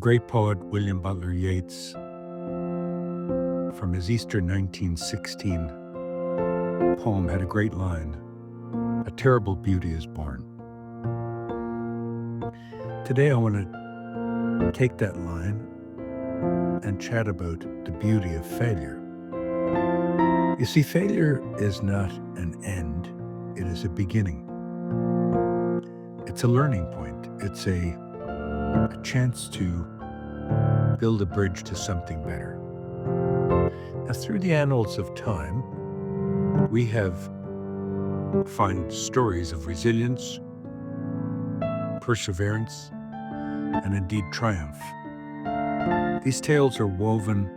great poet William Butler Yeats, from his Easter 1916 poem, had a great line, "A terrible beauty is born." Today I want to take that line and chat about the beauty of failure. You see, failure is not an end, it is a beginning. It's a learning point. It's a chance to build a bridge to something better. Now, through the annals of time, we find stories of resilience, perseverance, and indeed triumph. These tales are woven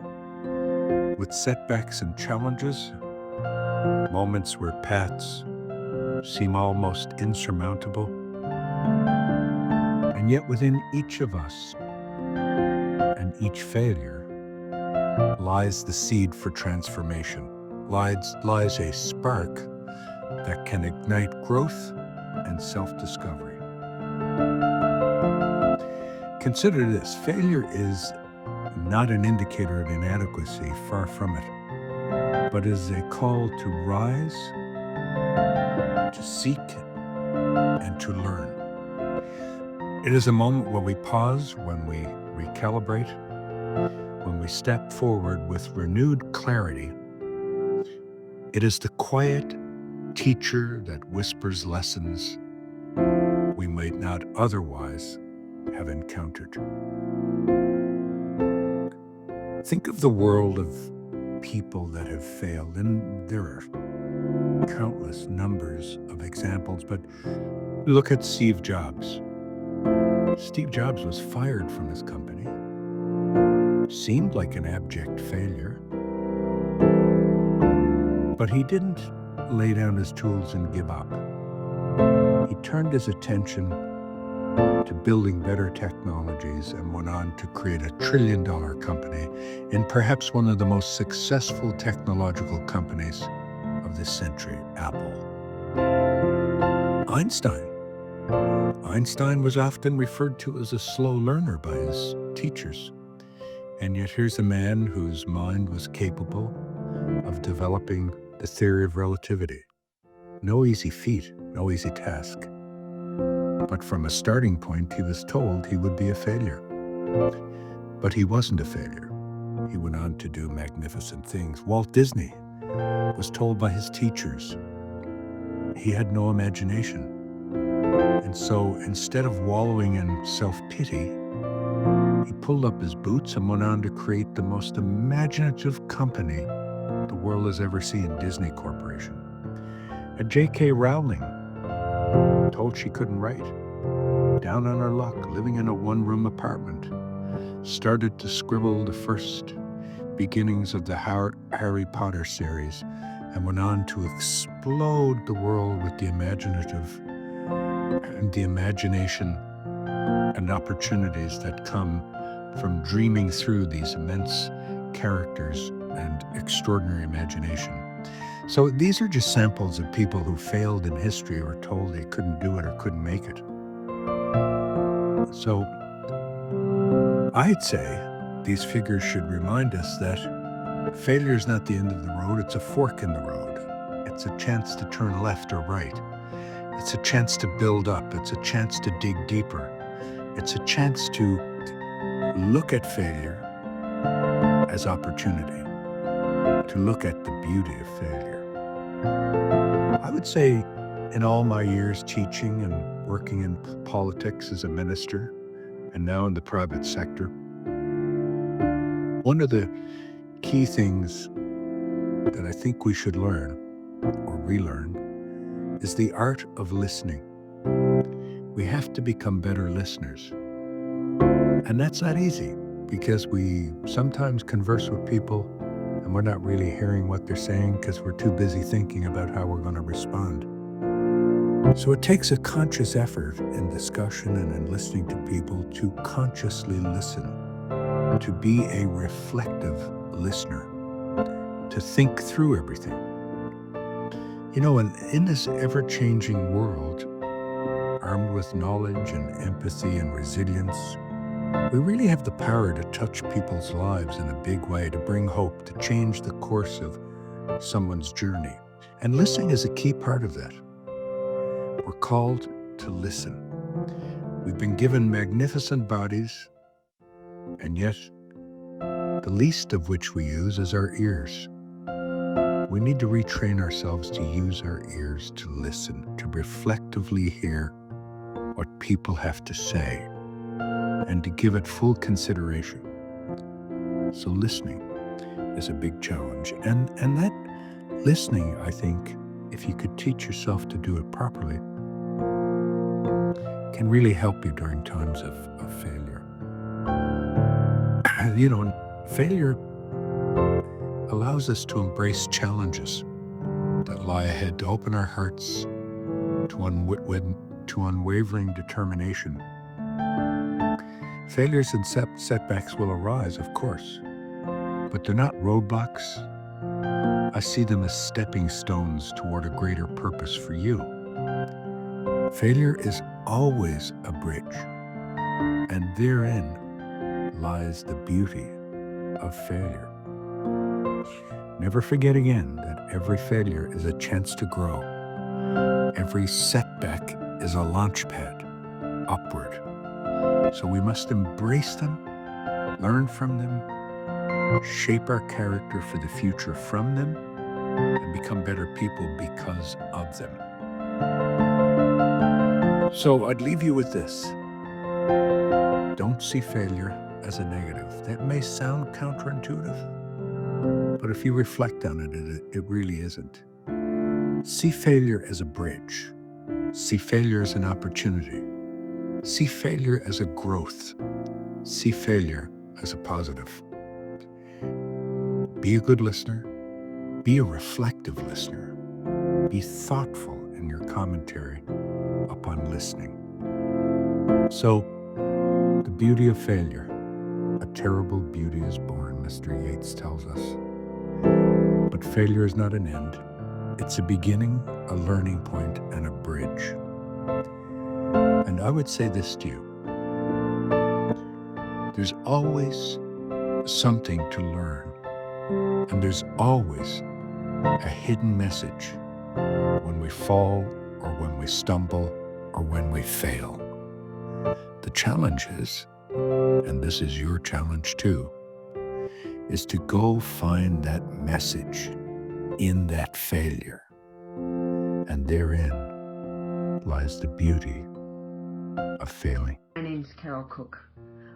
with setbacks and challenges, moments where paths seem almost insurmountable. And yet within each of us and each failure lies the seed for transformation, lies a spark that can ignite growth and self-discovery. Consider this: failure is not an indicator of inadequacy, far from it, but is a call to rise, to seek, and to learn. It is a moment when we pause, when we recalibrate, when we step forward with renewed clarity. It is the quiet teacher that whispers lessons we might not otherwise have encountered. Think of the world of people that have failed, and there are countless numbers of examples, but look at Steve Jobs. Steve Jobs was fired from his company. Seemed like an abject failure. But he didn't lay down his tools and give up. He turned his attention to building better technologies and went on to create $1 trillion company in perhaps one of the most successful technological companies of this century, Apple. Einstein was often referred to as a slow learner by his teachers. And yet here's a man whose mind was capable of developing the theory of relativity. No easy feat, no easy task. But from a starting point, he was told he would be a failure. But he wasn't a failure. He went on to do magnificent things. Walt Disney was told by his teachers he had no imagination. And so instead of wallowing in self-pity, he pulled up his boots and went on to create the most imaginative company the world has ever seen, Disney Corporation. And J.K. Rowling, told she couldn't write, down on her luck, living in a one-room apartment, started to scribble the first beginnings of the Harry Potter series and went on to explode the world with the imaginative and the imagination and opportunities that come from dreaming through these immense characters and extraordinary imagination. So these are just samples of people who failed in history or told they couldn't do it or couldn't make it. So I'd say these figures should remind us that failure is not the end of the road, it's a fork in the road. It's a chance to turn left or right. It's a chance to build up. It's a chance to dig deeper. It's a chance to look at failure as opportunity, to look at the beauty of failure. I would say in all my years teaching and working in politics as a minister and now in the private sector, one of the key things that I think we should learn or relearn is the art of listening. We have to become better listeners. And that's not easy because we sometimes converse with people and we're not really hearing what they're saying because we're too busy thinking about how we're going to respond. So it takes a conscious effort in discussion and in listening to people to consciously listen, to be a reflective listener, to think through everything. You know, and in this ever-changing world, armed with knowledge and empathy and resilience, We really have the power to touch people's lives in a big way, to bring hope, to change the course of someone's journey. And listening is a key part of that. We're called to listen. We've been given magnificent bodies, and yet the least of which we use is our ears. We need to retrain ourselves to use our ears to listen, to reflectively hear what people have to say, and to give it full consideration. So listening is a big challenge. And that listening, I think, if you could teach yourself to do it properly, can really help you during times of failure. Failure allows us to embrace challenges that lie ahead, to open our hearts to unwavering determination. Failures and setbacks will arise, of course, but they're not roadblocks. I see them as stepping stones toward a greater purpose for you. Failure is always a bridge, and therein lies the beauty of failure. Never forget again that every failure is a chance to grow. Every setback is a launch pad upward. So we must embrace them, learn from them, shape our character for the future from them, and become better people because of them. So I'd leave you with this. Don't see failure as a negative. That may sound counterintuitive, but if you reflect on it, it really isn't. See failure as a bridge. See failure as an opportunity. See failure as a growth. See failure as a positive. Be a good listener. Be a reflective listener. Be thoughtful in your commentary upon listening. So, the beauty of failure. A terrible beauty is born, Mr. Yeats tells us. But failure is not an end. It's a beginning, a learning point, and a bridge. And I would say this to you. There's always something to learn. And there's always a hidden message when we fall, or when we stumble, or when we fail. The challenge is, and this is your challenge too, is to go find that message in that failure. And therein lies the beauty of failing. My name's Cooke.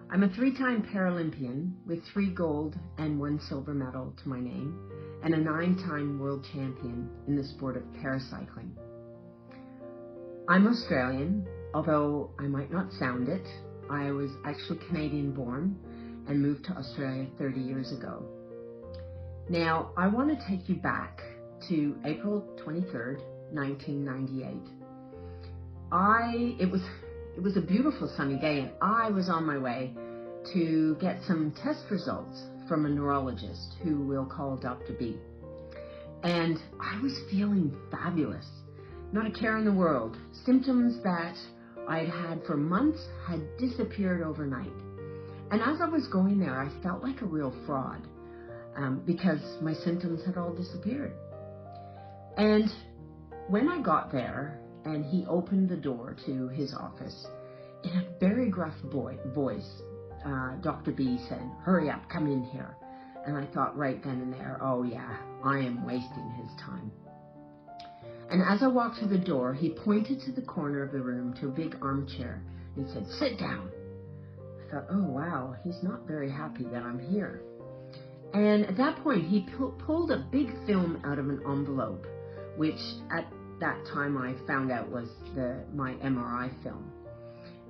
I'm a 3-time Paralympian with 3 gold and 1 silver medal to my name, and a 9-time world champion in the sport of paracycling. I'm Australian, although I might not sound it. I was actually Canadian born and moved to Australia 30 years ago. Now, I want to take you back to April 23rd, 1998. It was a beautiful sunny day, and I was on my way to get some test results from a neurologist who we'll call Dr. B. And I was feeling fabulous. Not a care in the world. Symptoms that I'd had for months had disappeared overnight. And as I was going there, I felt like a real fraud because my symptoms had all disappeared. And when I got there, and he opened the door to his office, in a very gruff voice, Dr. B said, "Hurry up, come in here." And I thought right then and there, oh yeah, I am wasting his time. And as I walked through the door, he pointed to the corner of the room to a big armchair and said, "Sit down." I thought, oh wow, he's not very happy that I'm here. And at that point, he pulled a big film out of an envelope, which at that time I found out was my MRI film.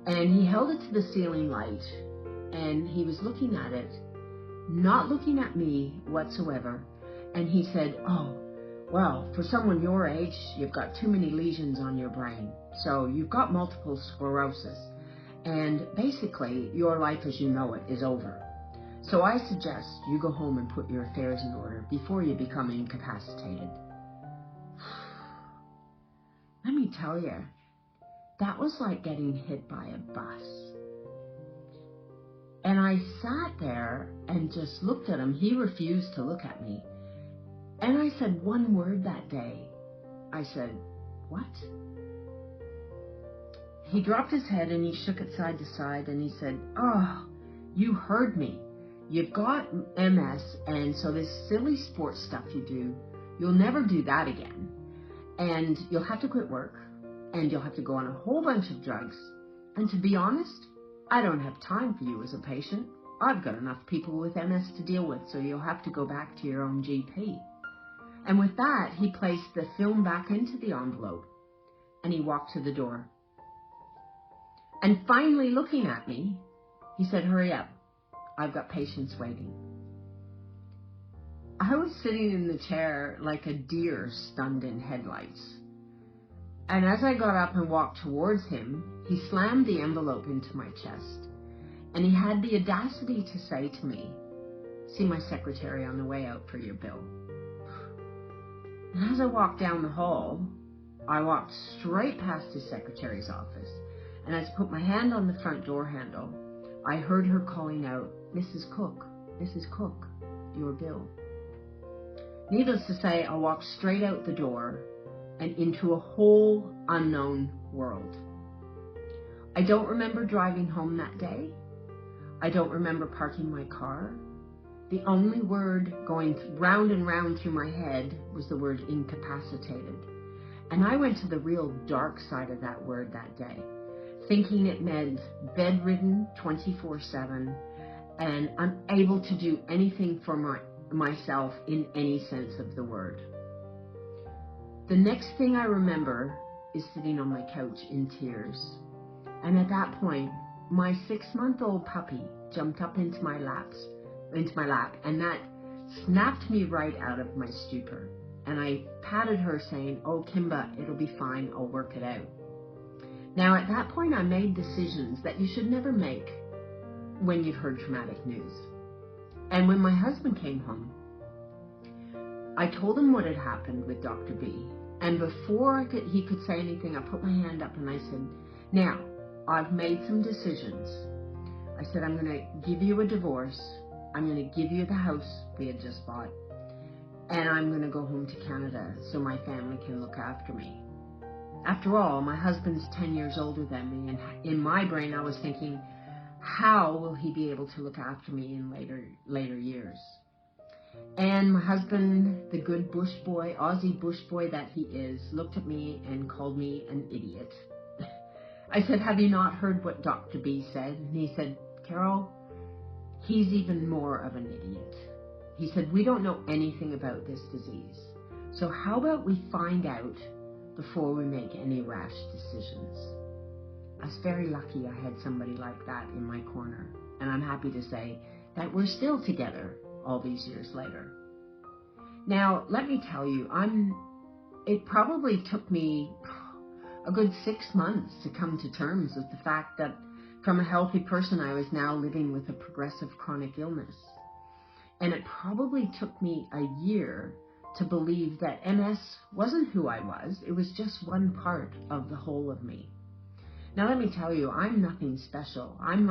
And he held it to the ceiling light, and he was looking at it, not looking at me whatsoever. And he said, "Oh, well, for someone your age, you've got too many lesions on your brain. So you've got multiple sclerosis. And basically, your life as you know it is over. So I suggest you go home and put your affairs in order before you become incapacitated." Let me tell you, that was like getting hit by a bus. I sat there and just looked at him. He refused to look at me. And I said one word that day. I said, "What?" He dropped his head and he shook it side to side and he said, "Oh, you heard me. You've got MS, and so this silly sports stuff you do, you'll never do that again. And you'll have to quit work, and you'll have to go on a whole bunch of drugs. And to be honest, I don't have time for you as a patient. I've got enough people with MS to deal with, so you'll have to go back to your own GP." And with that, he placed the film back into the envelope, and he walked to the door. And finally looking at me, he said, "Hurry up. I've got patients waiting." I was sitting in the chair like a deer stunned in headlights. And as I got up and walked towards him, he slammed the envelope into my chest. And he had the audacity to say to me, "See my secretary on the way out for your bill." And as I walked down the hall, I walked straight past his secretary's office. And as I put my hand on the front door handle, I heard her calling out, "Mrs. Cooke, Mrs. Cooke, your bill." Needless to say, I walked straight out the door and into a whole unknown world. I don't remember driving home that day. I don't remember parking my car. The only word going round and round through my head was the word incapacitated. And I went to the real dark side of that word that day, thinking it meant bedridden 24/7 and unable to do anything for myself in any sense of the word. The next thing I remember is sitting on my couch in tears. And at that point, my 6-month-old puppy jumped up into my lap, and that snapped me right out of my stupor. And I patted her saying, "Oh, Kimba, it'll be fine, I'll work it out." Now, at that point, I made decisions that you should never make when you've heard traumatic news. And when my husband came home, I told him what had happened with Dr. B. And before he could say anything, I put my hand up and I said, "Now, I've made some decisions." I said, "I'm going to give you a divorce. I'm going to give you the house we had just bought. And I'm going to go home to Canada so my family can look after me." After all, my husband's 10 years older than me, and in my brain I was thinking, how will he be able to look after me in later years? And my husband, the good bush boy, Aussie bush boy that he is, looked at me and called me an idiot. I said, "Have you not heard what Dr. B said?" And he said, "Carol, he's even more of an idiot." He said, "We don't know anything about this disease. So how about we find out before we make any rash decisions?" I was very lucky I had somebody like that in my corner. And I'm happy to say that we're still together all these years later. Now, let me tell you, it probably took me a good 6 months to come to terms with the fact that from a healthy person, I was now living with a progressive chronic illness. And it probably took me a year to believe that MS wasn't who I was. It was just one part of the whole of me. Now, let me tell you, I'm nothing special. I'm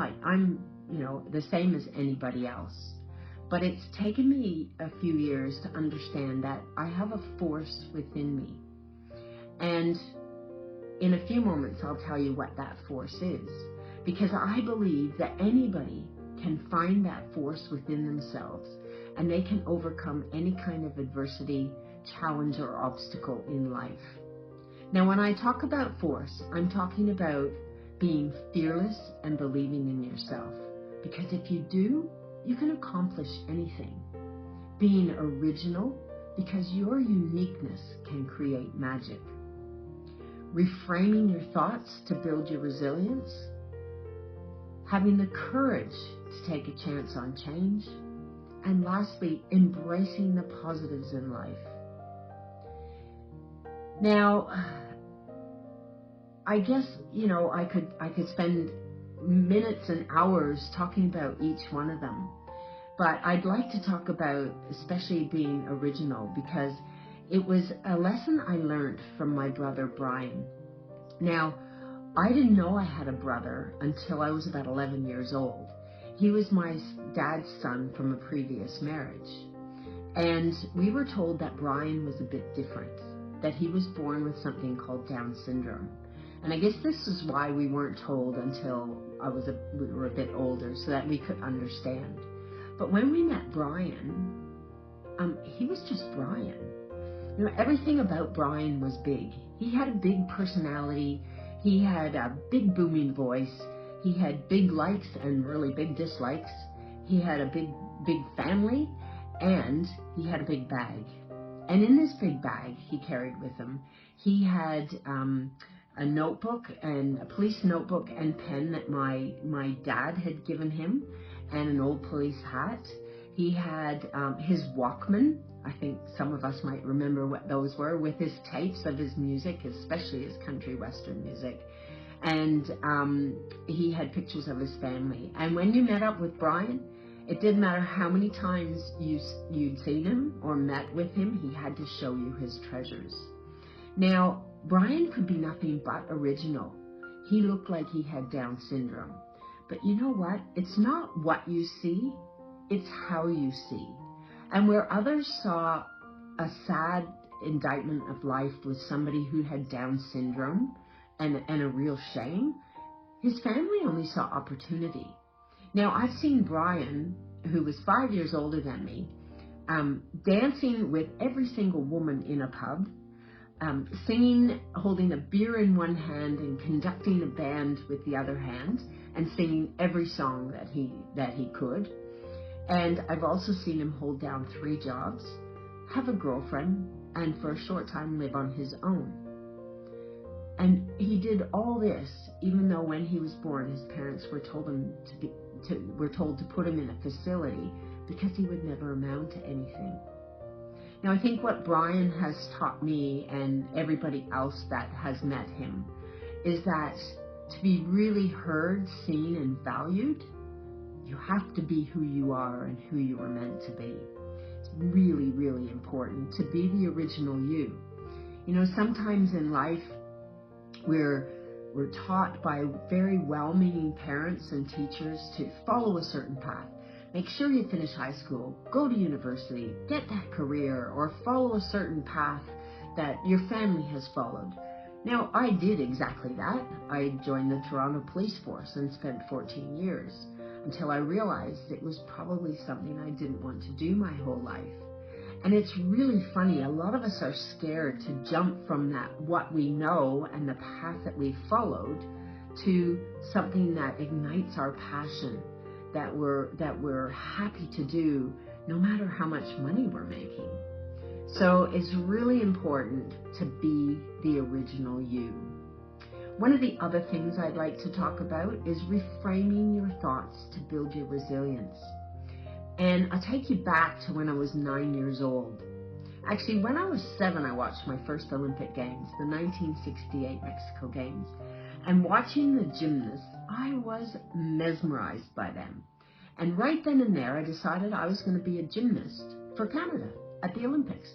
the same as anybody else. But it's taken me a few years to understand that I have a force within me. And in a few moments, I'll tell you what that force is. Because I believe that anybody can find that force within themselves, and they can overcome any kind of adversity, challenge, or obstacle in life. Now, when I talk about force, I'm talking about being fearless and believing in yourself. Because if you do, you can accomplish anything. Being original, because your uniqueness can create magic. Reframing your thoughts to build your resilience. Having the courage to take a chance on change. And lastly, embracing the positives in life. Now, I guess, I could spend minutes and hours talking about each one of them. But I'd like to talk about especially being original, because it was a lesson I learned from my brother Brian. Now, I didn't know I had a brother until I was about 11 years old. He was my dad's son from a previous marriage. And we were told that Brian was a bit different, that he was born with something called Down syndrome. And I guess this is why we weren't told until we were a bit older, so that we could understand. But when we met Brian, he was just Brian. You know, everything about Brian was big. He had a big personality. He had a big booming voice. He had big likes and really big dislikes. He had a big family, and he had a big bag. And in this big bag he carried with him, he had a notebook, and a police notebook and pen that my dad had given him, and an old police hat. He had his Walkman. I think some of us might remember what those were, with his tapes of his music, especially his country western music. And he had pictures of his family. And when you met up with Brian, it didn't matter how many times you'd seen him or met with him, he had to show you his treasures. Now, Brian could be nothing but original. He looked like he had Down syndrome. But you know what? It's not what you see, it's how you see. And where others saw a sad indictment of life with somebody who had Down syndrome and a real shame, his family only saw opportunity. Now, I've seen Brian, who was 5 years older than me, dancing with every single woman in a pub, singing, holding a beer in one hand and conducting a band with the other hand, and singing every song that he could. And I've also seen him hold down 3 jobs, have a girlfriend, and for a short time live on his own. And he did all this even though when he was born, his parents were told to put him in a facility because he would never amount to anything. Now, I think what Brian has taught me and everybody else that has met him is that to be really heard, seen, and valued, you have to be who you are and who you are meant to be. It's really, really important to be the original you. You know, sometimes in life, we're taught by very well-meaning parents and teachers to follow a certain path. Make sure you finish high school, go to university, get that career, or follow a certain path that your family has followed. Now, I did exactly that. I joined the Toronto Police Force and spent 14 years until I realized it was probably something I didn't want to do my whole life. And it's really funny, a lot of us are scared to jump from that what we know and the path that we've followed to something that ignites our passion, that we're happy to do no matter how much money we're making. So it's really important to be the original you. One of the other things I'd like to talk about is reframing your thoughts to build your resilience. And I'll take you back to when I was 9 years old. Actually, when I was 7, I watched my first Olympic Games, the 1968 Mexico Games. And watching the gymnasts, I was mesmerized by them. And right then and there, I decided I was going to be a gymnast for Canada at the Olympics.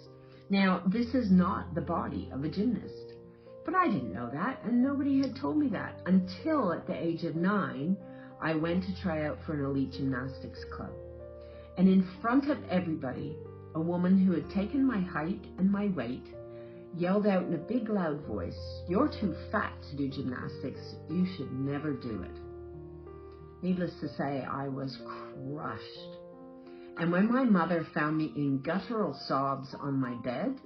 Now, this is not the body of a gymnast, but I didn't know that, and nobody had told me that until at the age of 9, I went to try out for an elite gymnastics club. And in front of everybody, a woman who had taken my height and my weight yelled out in a big loud voice, "You're too fat to do gymnastics. You should never do it." Needless to say, I was crushed. And when my mother found me in guttural sobs on my bed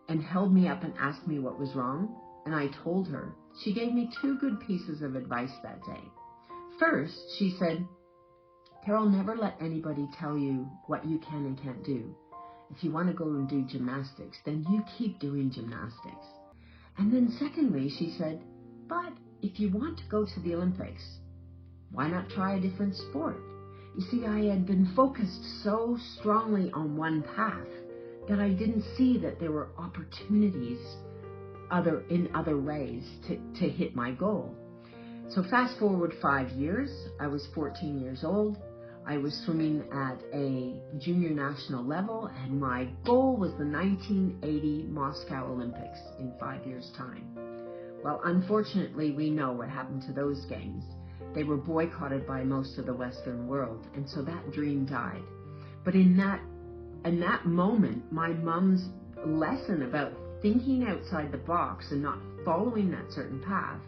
and held me up and asked me what was wrong, and I told her, she gave me 2 good pieces of advice that day. First, she said, "Carol, never let anybody tell you what you can and can't do. If you want to go and do gymnastics, then you keep doing gymnastics." And then secondly, she said, "But if you want to go to the Olympics, why not try a different sport?" You see, I had been focused so strongly on one path that I didn't see that there were opportunities in other ways to hit my goal. So fast forward 5 years, I was 14 years old. I was swimming at a junior national level, and my goal was the 1980 Moscow Olympics in 5 years' time. Well, unfortunately, we know what happened to those games. they were boycotted by most of the Western world. And so that dream died. But in that moment, my mom's lesson about thinking outside the box and not following that certain path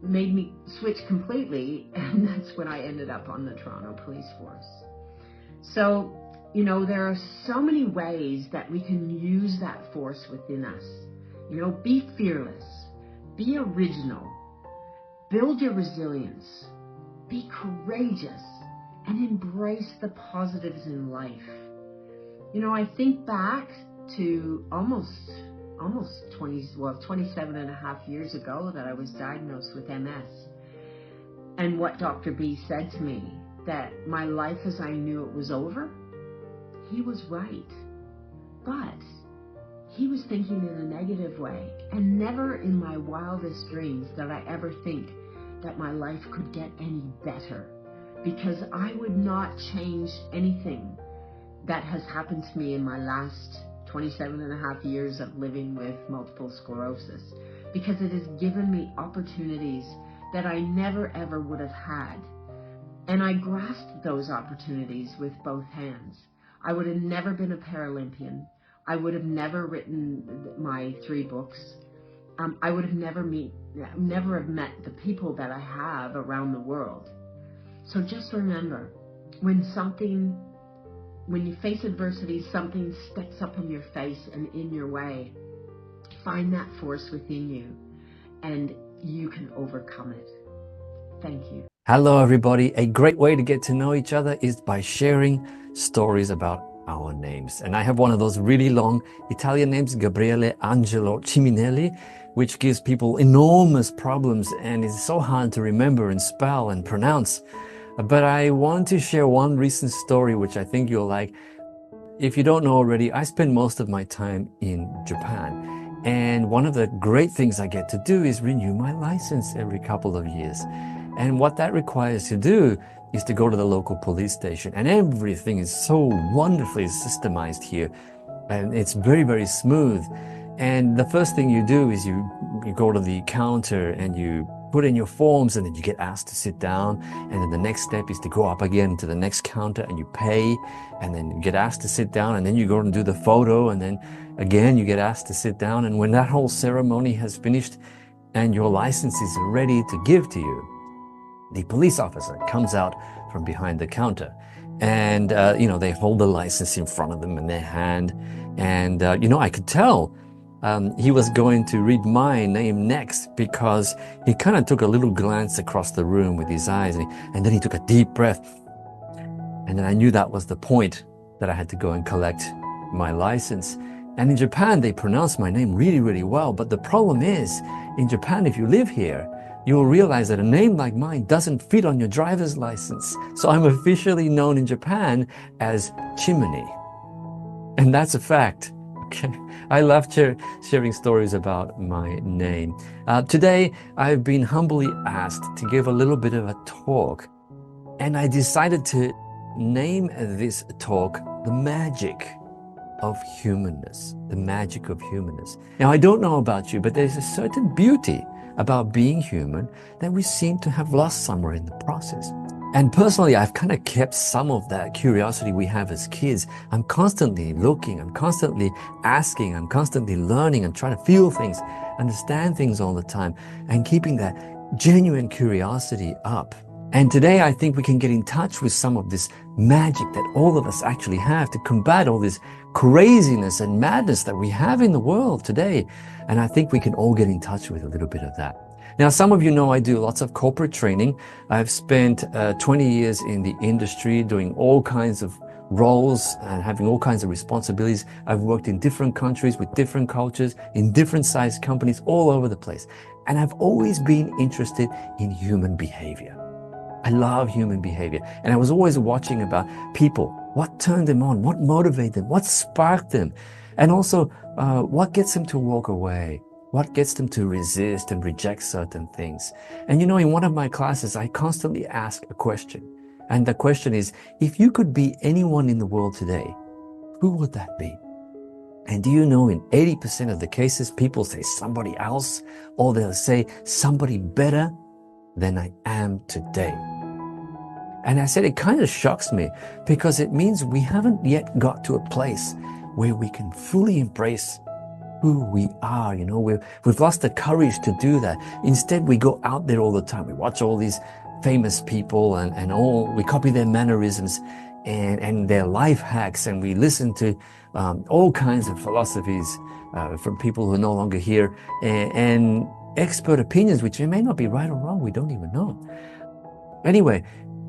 made me switch completely, and that's when I ended up on the Toronto Police Force. So, you know, there are so many ways that we can use that force within us. You know, be fearless, be original, build your resilience, be courageous, and embrace the positives in life. You know, I think back to almost 27 and a half years ago that I was diagnosed with MS. And what Dr. B said to me, that my life as I knew it was over, he was right. But he was thinking in a negative way, and never in my wildest dreams did I ever think that my life could get any better, because I would not change anything that has happened to me in my last 27 and a half years of living with multiple sclerosis, because it has given me opportunities that I never ever would have had. And I grasped those opportunities with both hands. I would have never been a Paralympian. I would have never written my 3 books. I would have never have met the people that I have around the world. So just remember, when you face adversity, something steps up in your face and in your way, find that force within you, and you can overcome it. Thank you. Hello, everybody. A great way to get to know each other is by sharing stories about our names. And I have one of those really long Italian names, Gabriele Angelo Ciminelli, which gives people enormous problems and is so hard to remember and spell and pronounce. But I want to share one recent story, which I think you'll like. If you don't know already, I spend most of my time in Japan. And one of the great things I get to do is renew my license every couple of years. And what that requires you to do is to go to the local police station. And everything is so wonderfully systemized here. And it's very, very smooth. And the first thing you do is you go to the counter and you put in your forms, and then you get asked to sit down. And then the next step is to go up again to the next counter and you pay, and then you get asked to sit down, and then you go and do the photo, and then again you get asked to sit down. And when that whole ceremony has finished and your license is ready to give to you, the police officer comes out from behind the counter, and they hold the license in front of them in their hand. And I could tell he was going to read my name next, because he kind of took a little glance across the room with his eyes, and then he took a deep breath. And then I knew that was the point that I had to go and collect my license. And in Japan, they pronounce my name really, really well. But the problem is, in Japan, if you live here, you will realize that a name like mine doesn't fit on your driver's license. So I'm officially known in Japan as Chimney. And that's a fact. Okay. I love sharing stories about my name. Today, I've been humbly asked to give a little bit of a talk. And I decided to name this talk The Magic of Humanness. The Magic of Humanness. Now, I don't know about you, but there's a certain beauty about being human that we seem to have lost somewhere in the process. And personally, I've kind of kept some of that curiosity we have as kids. I'm constantly looking, I'm constantly asking, I'm constantly learning, I'm trying to feel things, understand things all the time, and keeping that genuine curiosity up. And today, I think we can get in touch with some of this magic that all of us actually have to combat all this craziness and madness that we have in the world today. And I think we can all get in touch with a little bit of that. Now, some of you know I do lots of corporate training. I've spent 20 years in the industry doing all kinds of roles and having all kinds of responsibilities. I've worked in different countries with different cultures, in different sized companies all over the place. And I've always been interested in human behavior. I love human behavior. And I was always watching about people, what turned them on, what motivated them, what sparked them, and also what gets them to walk away, what gets them to resist and reject certain things. And in one of my classes, I constantly ask a question. And the question is, if you could be anyone in the world today, who would that be? And do you know, in 80% of the cases, people say somebody else, or they'll say somebody better than I am today. And I said, it kind of shocks me because it means we haven't yet got to a place where we can fully embrace who we are. You know, we've lost the courage to do that. Instead, we go out there all the time. We watch all these famous people and we copy their mannerisms and their life hacks, and we listen to all kinds of philosophies from people who are no longer here and expert opinions, which may not be right or wrong. We don't even know. Anyway,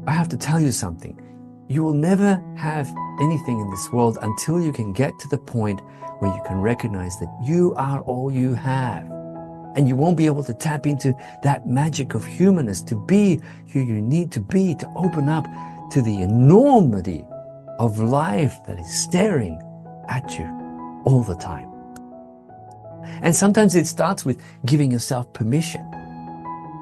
I have to tell you something. You will never have anything in this world until you can get to the point where you can recognize that you are all you have. And you won't be able to tap into that magic of humanness, to be who you need to be, to open up to the enormity of life that is staring at you all the time. And sometimes it starts with giving yourself permission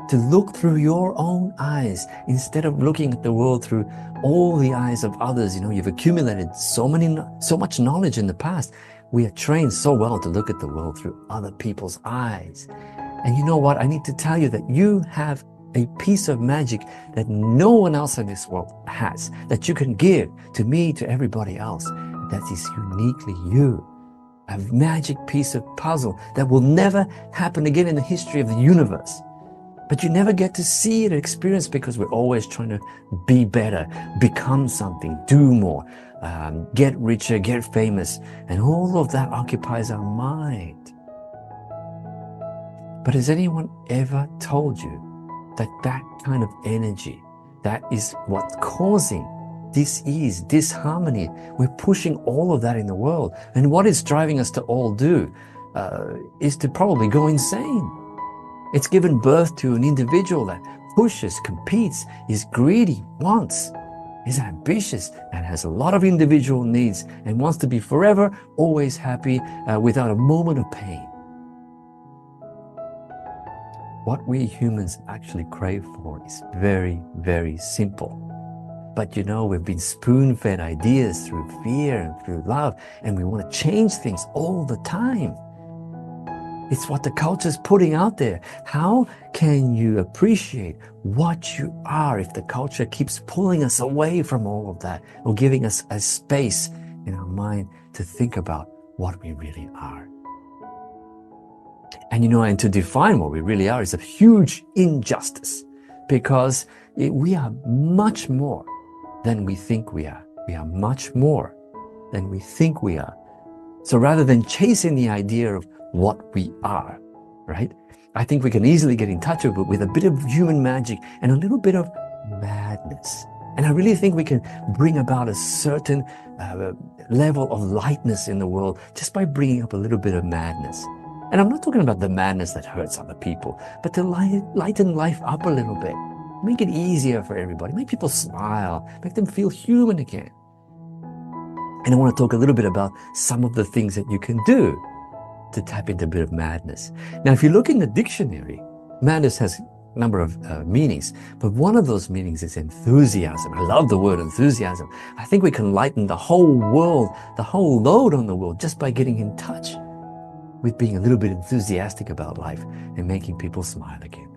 to look through your own eyes instead of looking at the world through all the eyes of others. You know, you've accumulated so much knowledge in the past. We are trained so well to look at the world through other people's eyes. And you know what? I need to tell you that you have a piece of magic that no one else in this world has, that you can give to me, to everybody else. That is uniquely you. A magic piece of puzzle that will never happen again in the history of the universe. But you never get to see it or experience because we're always trying to be better, become something, do more, get richer, get famous. And all of that occupies our mind. But has anyone ever told you that that kind of energy, that is what's causing dis-ease, disharmony? We're pushing all of that in the world. And what it's driving us to all do is to probably go insane. It's given birth to an individual that pushes, competes, is greedy, wants, is ambitious, and has a lot of individual needs and wants to be forever, always happy, without a moment of pain. What we humans actually crave for is very, very simple. But you know, we've been spoon-fed ideas through fear and through love, and we want to change things all the time. It's what the culture's putting out there. How can you appreciate what you are if the culture keeps pulling us away from all of that, or giving us a space in our mind to think about what we really are? And you know, and to define what we really are is a huge injustice, because we are much more than we think we are. We are much more than we think we are. So rather than chasing the idea of what we are, right? I think we can easily get in touch with a bit of human magic and a little bit of madness. And I really think we can bring about a certain level of lightness in the world just by bringing up a little bit of madness. And I'm not talking about the madness that hurts other people, but to lighten life up a little bit. Make it easier for everybody. Make people smile. Make them feel human again. And I want to talk a little bit about some of the things that you can do to tap into a bit of madness. Now, if you look in the dictionary, madness has a number of meanings, but one of those meanings is enthusiasm. I love the word enthusiasm. I think we can lighten the whole world, the whole load on the world, just by getting in touch with being a little bit enthusiastic about life and making people smile again.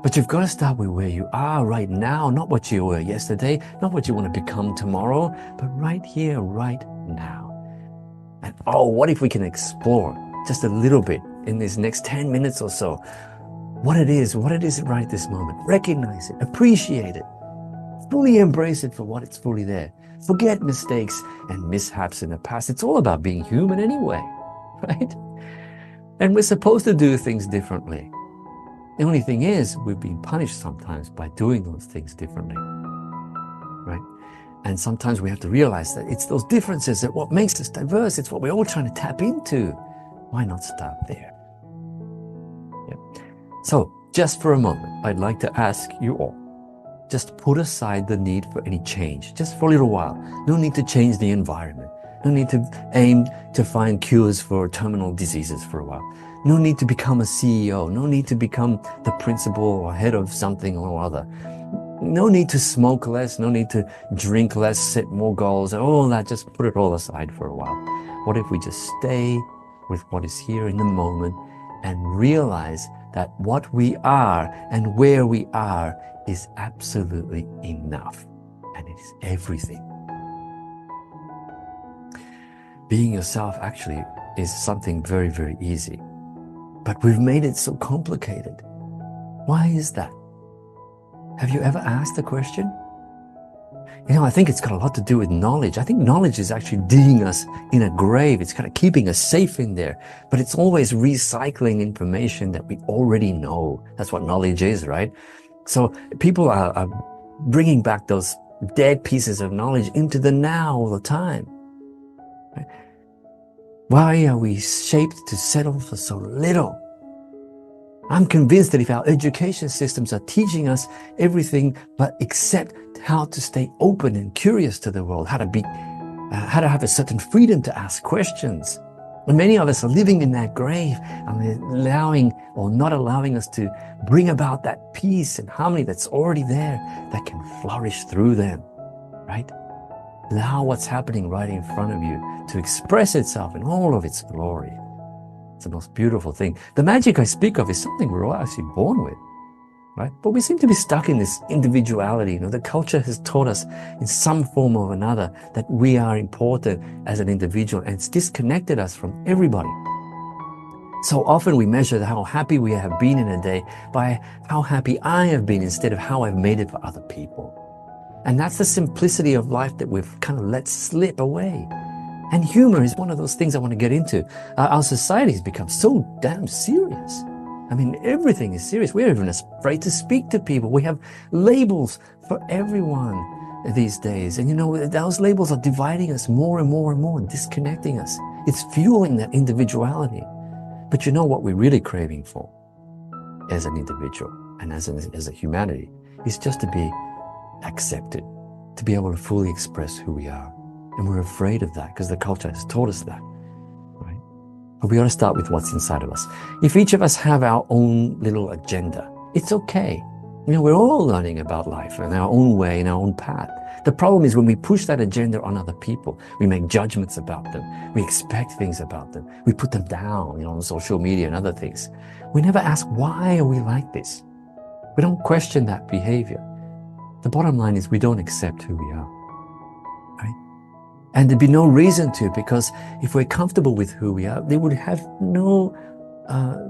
But you've got to start with where you are right now, not what you were yesterday, not what you want to become tomorrow, but right here, right now. And oh, what if we can explore just a little bit in these next 10 minutes or so, what it is right this moment. Recognize it, appreciate it, fully embrace it for what it's fully there. Forget mistakes and mishaps in the past. It's all about being human anyway, right? And we're supposed to do things differently. The only thing is, we've been punished sometimes by doing those things differently, right? And sometimes we have to realize that it's those differences that what makes us diverse. It's what we're all trying to tap into. Why not start there? Yeah. So just for a moment, I'd like to ask you all, just put aside the need for any change, just for a little while. No need to change the environment. No need to aim to find cures for terminal diseases for a while. No need to become a CEO. No need to become the principal or head of something or other. No need to smoke less. No need to drink less, set more goals, all that. Just put it all aside for a while. What if we just stay with what is here in the moment and realize that what we are and where we are is absolutely enough, and it is everything. Being yourself actually is something very, very easy, but we've made it so complicated. Why is that? Have you ever asked the question? You know, I think it's got a lot to do with knowledge. I think knowledge is actually digging us in a grave. It's kind of keeping us safe in there, but it's always recycling information that we already know. That's what knowledge is, right? So people are bringing back those dead pieces of knowledge into the now all the time. Right? Why are we shaped to settle for so little? I'm convinced that if our education systems are teaching us everything but except how to stay open and curious to the world, how to have a certain freedom to ask questions, and many of us are living in that grave and allowing or not allowing us to bring about that peace and harmony that's already there that can flourish through them, right? Allow what's happening right in front of you to express itself in all of its glory. It's the most beautiful thing. The magic I speak of is something we're all actually born with, right? But we seem to be stuck in this individuality. You know, the culture has taught us in some form or another that we are important as an individual, and it's disconnected us from everybody. So often we measure how happy we have been in a day by how happy I have been instead of how I've made it for other people. And that's the simplicity of life that we've kind of let slip away. And humor is one of those things I want to get into. Our society has become so damn serious. I mean, everything is serious. We're even afraid to speak to people. We have labels for everyone these days. And you know, those labels are dividing us more and more and more and disconnecting us. It's fueling that individuality. But you know what we're really craving for as an individual and as a humanity is just to be accepted, to be able to fully express who we are. And we're afraid of that because the culture has taught us that, right? But we ought to start with what's inside of us. If each of us have our own little agenda, it's okay. You know, we're all learning about life in our own way, in our own path. The problem is when we push that agenda on other people, we make judgments about them. We expect things about them. We put them down, you know, on social media and other things. We never ask, why are we like this? We don't question that behavior. The bottom line is we don't accept who we are, right? And there'd be no reason to, because if we're comfortable with who we are, they would have no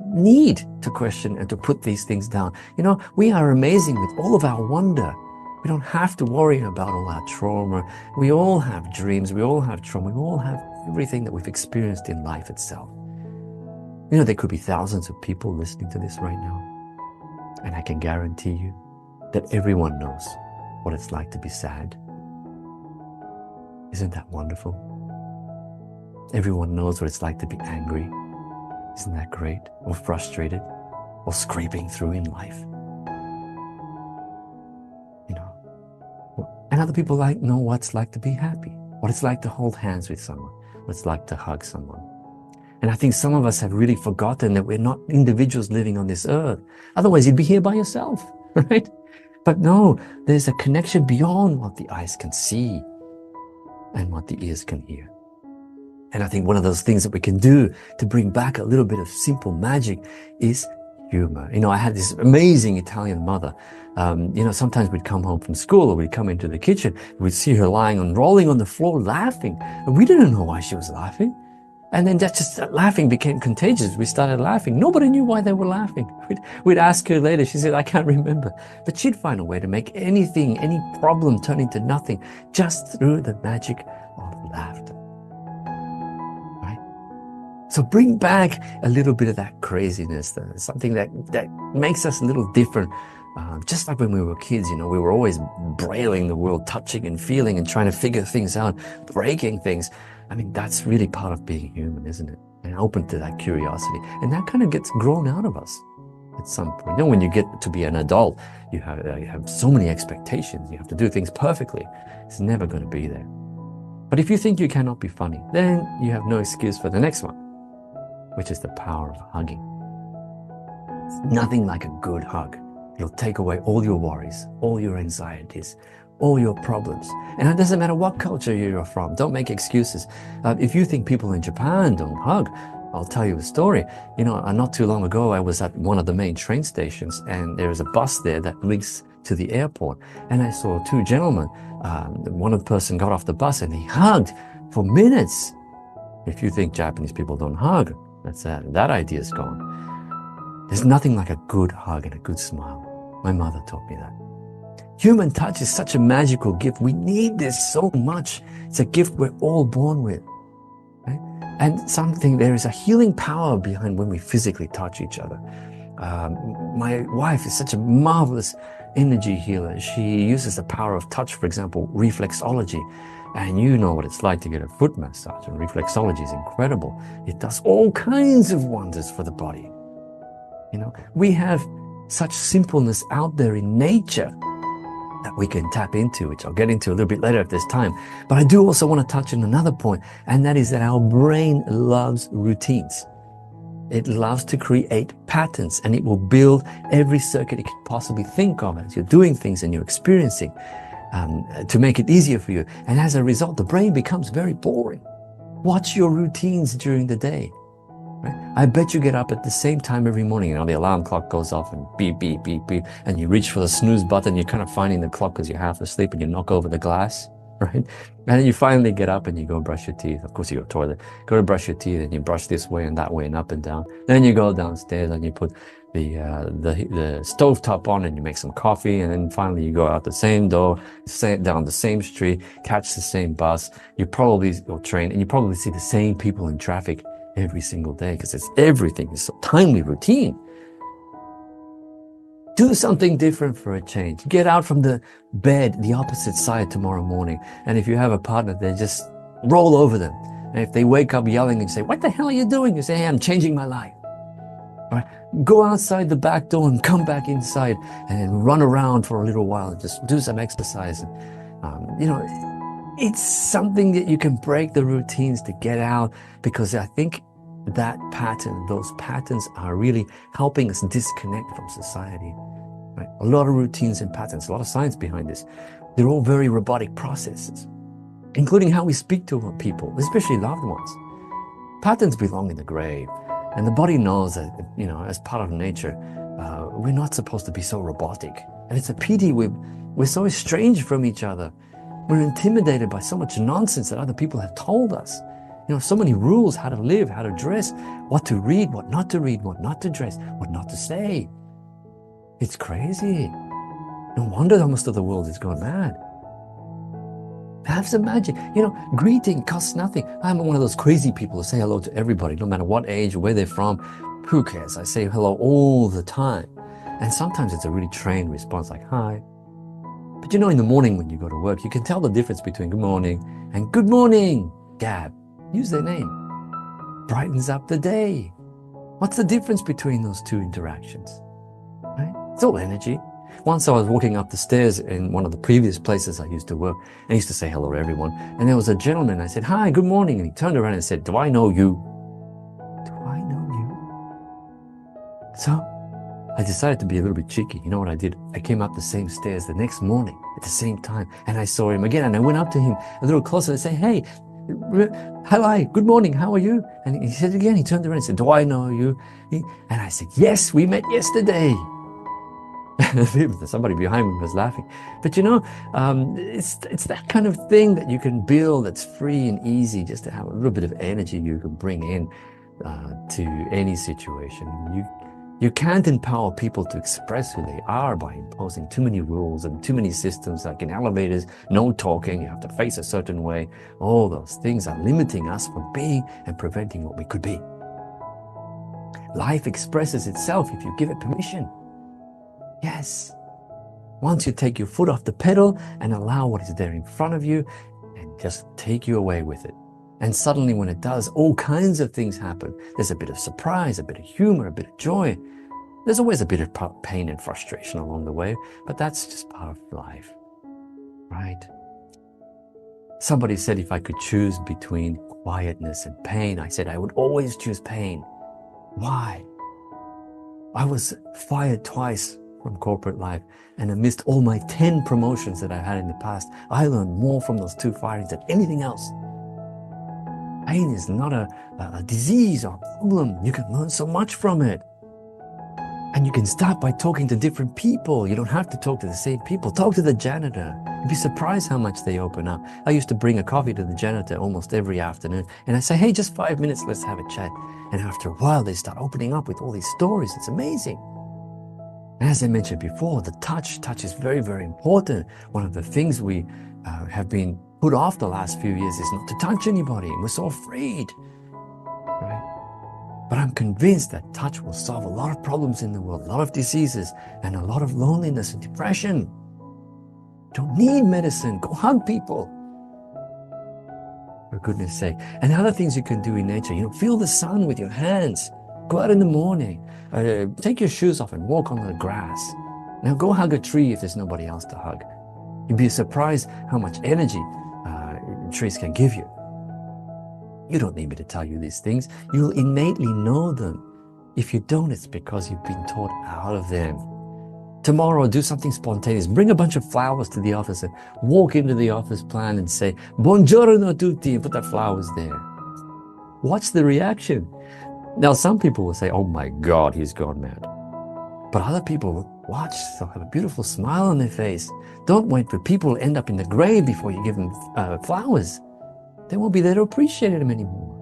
need to question and to put these things down. You know, we are amazing with all of our wonder. We don't have to worry about all our trauma. We all have dreams. We all have trauma. We all have everything that we've experienced in life itself. You know, there could be thousands of people listening to this right now. And I can guarantee you that everyone knows what it's like to be sad. Isn't that wonderful? Everyone knows what it's like to be angry. Isn't that great? Or frustrated, or scraping through in life. You know, and other people know what it's like to be happy, what it's like to hold hands with someone, what it's like to hug someone. And I think some of us have really forgotten that we're not individuals living on this earth. Otherwise, you'd be here by yourself, right? But no, there's a connection beyond what the eyes can see and what the ears can hear. And I think one of those things that we can do to bring back a little bit of simple magic is humor. You know, I had this amazing Italian mother. You know, sometimes we'd come home from school or we'd come into the kitchen, we'd see her rolling on the floor laughing. And we didn't know why she was laughing. And then that laughing became contagious. We started laughing. Nobody knew why they were laughing. We'd ask her later. She said, I can't remember. But she'd find a way to make anything, any problem turn into nothing just through the magic of laughter. Right? So bring back a little bit of that craziness, something that makes us a little different. Just like when we were kids, you know, we were always brailing the world, touching and feeling and trying to figure things out, breaking things. I mean, that's really part of being human, isn't it? And open to that curiosity. And that kind of gets grown out of us at some point. You know, when you get to be an adult, you have so many expectations. You have to do things perfectly. It's never going to be there. But if you think you cannot be funny, then you have no excuse for the next one, which is the power of hugging. It's nothing like a good hug. It'll take away all your worries, all your anxieties, all your problems. And it doesn't matter what culture you're from. Don't make excuses. If you think people in Japan don't hug, I'll tell you a story. Not too long ago, I was at one of the main train stations, and there is a bus there that links to the airport. And I saw two gentlemen. One of the person got off the bus and he hugged for minutes. If you think Japanese people don't hug, that idea is gone. There's nothing like a good hug and a good smile. My mother taught me that. Human touch is such a magical gift. We need this so much. It's a gift we're all born with. Right? And there is a healing power behind when we physically touch each other. My wife is such a marvelous energy healer. She uses the power of touch, for example, reflexology. And you know what it's like to get a foot massage, and reflexology is incredible. It does all kinds of wonders for the body. We have such simpleness out there in nature that we can tap into, which I'll get into a little bit later if there's time. But I do also want to touch on another point, and that is that our brain loves routines. It loves to create patterns, and it will build every circuit it could possibly think of as you're doing things and you're experiencing, to make it easier for you. And as a result, the brain becomes very boring. Watch your routines during the day. Right? I bet you get up at the same time every morning. The alarm clock goes off and beep, beep, beep, beep, and you reach for the snooze button. You're kind of finding the clock because you're half asleep, and you knock over the glass, right? And then you finally get up and you go brush your teeth. Of course, you go to the toilet, go to brush your teeth, and you brush this way and that way and up and down. Then you go downstairs and you put the stove top on and you make some coffee, and then finally you go out the same door, down the same street, catch the same bus, or train, and you probably see the same people in traffic every single day, because everything is so timely routine. Do something different for a change. Get out from the bed the opposite side tomorrow morning, and if you have a partner, then just roll over them. And if they wake up yelling and say, "What the hell are you doing?" you say, "Hey, I'm changing my life." All right? Go outside the back door and come back inside, and then run around for a little while and just do some exercise. It's something that you can break the routines to get out, because I think those patterns are really helping us disconnect from society. Right? A lot of routines and patterns, a lot of science behind this. They're all very robotic processes, including how we speak to people, especially loved ones. Patterns belong in the grave, and the body knows that, as part of nature, we're not supposed to be so robotic. And it's a pity we're so estranged from each other. We're intimidated by so much nonsense that other people have told us. So many rules, how to live, how to dress, what to read, what not to read, what not to dress, what not to say. It's crazy. No wonder that most of the world is going mad. Have some magic. Greeting costs nothing. I'm one of those crazy people who say hello to everybody, no matter what age or where they're from. Who cares? I say hello all the time. And sometimes it's a really trained response, like, "Hi." But in the morning when you go to work, you can tell the difference between good morning and good morning, Gab. Use their name. Brightens up the day. What's the difference between those two interactions? Right? It's all energy. Once I was walking up the stairs in one of the previous places I used to work, and I used to say hello to everyone. And there was a gentleman, I said, "Hi, good morning." And he turned around and said, "Do I know you?" Do I know you? So I decided to be a little bit cheeky. You know what I did? I came up the same stairs the next morning at the same time, and I saw him again, and I went up to him a little closer and said, "Hey, hi, good morning, how are you?" And he said again, he turned around and said, "Do I know you?" And I said, "Yes, we met yesterday." Somebody behind me was laughing. But it's that kind of thing that you can build that's free and easy, just to have a little bit of energy you can bring in to any situation. You can't empower people to express who they are by imposing too many rules and too many systems, like in elevators, no talking, you have to face a certain way. All those things are limiting us from being and preventing what we could be. Life expresses itself if you give it permission. Yes. Once you take your foot off the pedal and allow what is there in front of you and just take you away with it. And suddenly when it does, all kinds of things happen. There's a bit of surprise, a bit of humor, a bit of joy. There's always a bit of pain and frustration along the way, but that's just part of life, right? Somebody said if I could choose between quietness and pain, I said I would always choose pain. Why? I was fired twice from corporate life, and amidst all my 10 promotions that I had in the past, I learned more from those 2 firings than anything else. Pain is not a disease or a problem. You can learn so much from it. And you can start by talking to different people. You don't have to talk to the same people. Talk to the janitor. You'd be surprised how much they open up. I used to bring a coffee to the janitor almost every afternoon. And I say, hey, just 5 minutes, let's have a chat. And after a while, they start opening up with all these stories. It's amazing. And as I mentioned before, the touch is very, very important. One of the things we have been put off the last few years is not to touch anybody. And we're so afraid, right? But I'm convinced that touch will solve a lot of problems in the world, a lot of diseases, and a lot of loneliness and depression. Don't need medicine. Go hug people, for goodness sake. And other things you can do in nature, feel the sun with your hands. Go out in the morning. Take your shoes off and walk on the grass. Now go hug a tree if there's nobody else to hug. You'd be surprised how much energy trees can give you. You don't need me to tell you these things. You'll innately know them. If you don't, it's because you've been taught out of them. Tomorrow, do something spontaneous. Bring a bunch of flowers to the office and walk into the office plan and say, Buongiorno a tutti, and put the flowers there. Watch the reaction. Now, some people will say, oh my God, he's gone mad. But other people will watch, they'll have a beautiful smile on their face. Don't wait for people to end up in the grave before you give them flowers. They won't be there to appreciate them anymore.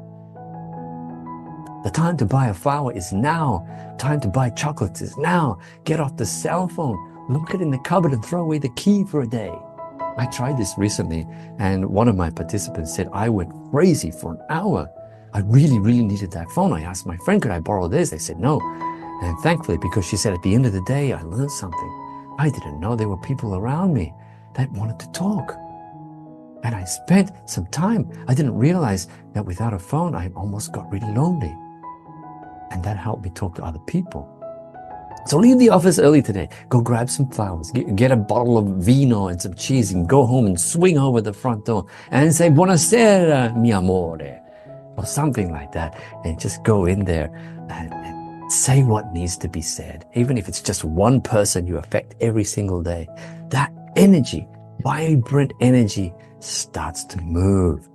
The time to buy a flower is now. Time to buy chocolates is now. Get off the cell phone. Look it in the cupboard and throw away the key for a day. I tried this recently, and one of my participants said I went crazy for an hour. I really, really needed that phone. I asked my friend, could I borrow this? They said no. And thankfully, because she said at the end of the day, I learned something. I didn't know there were people around me that wanted to talk. And I spent some time. I didn't realize that without a phone, I almost got really lonely. And that helped me talk to other people. So leave the office early today. Go grab some flowers. Get a bottle of vino and some cheese and go home and swing over the front door and say, Buonasera, mi amore, or something like that. And just go in there and say what needs to be said. Even if it's just one person you affect every single day, that energy, vibrant energy, starts to move.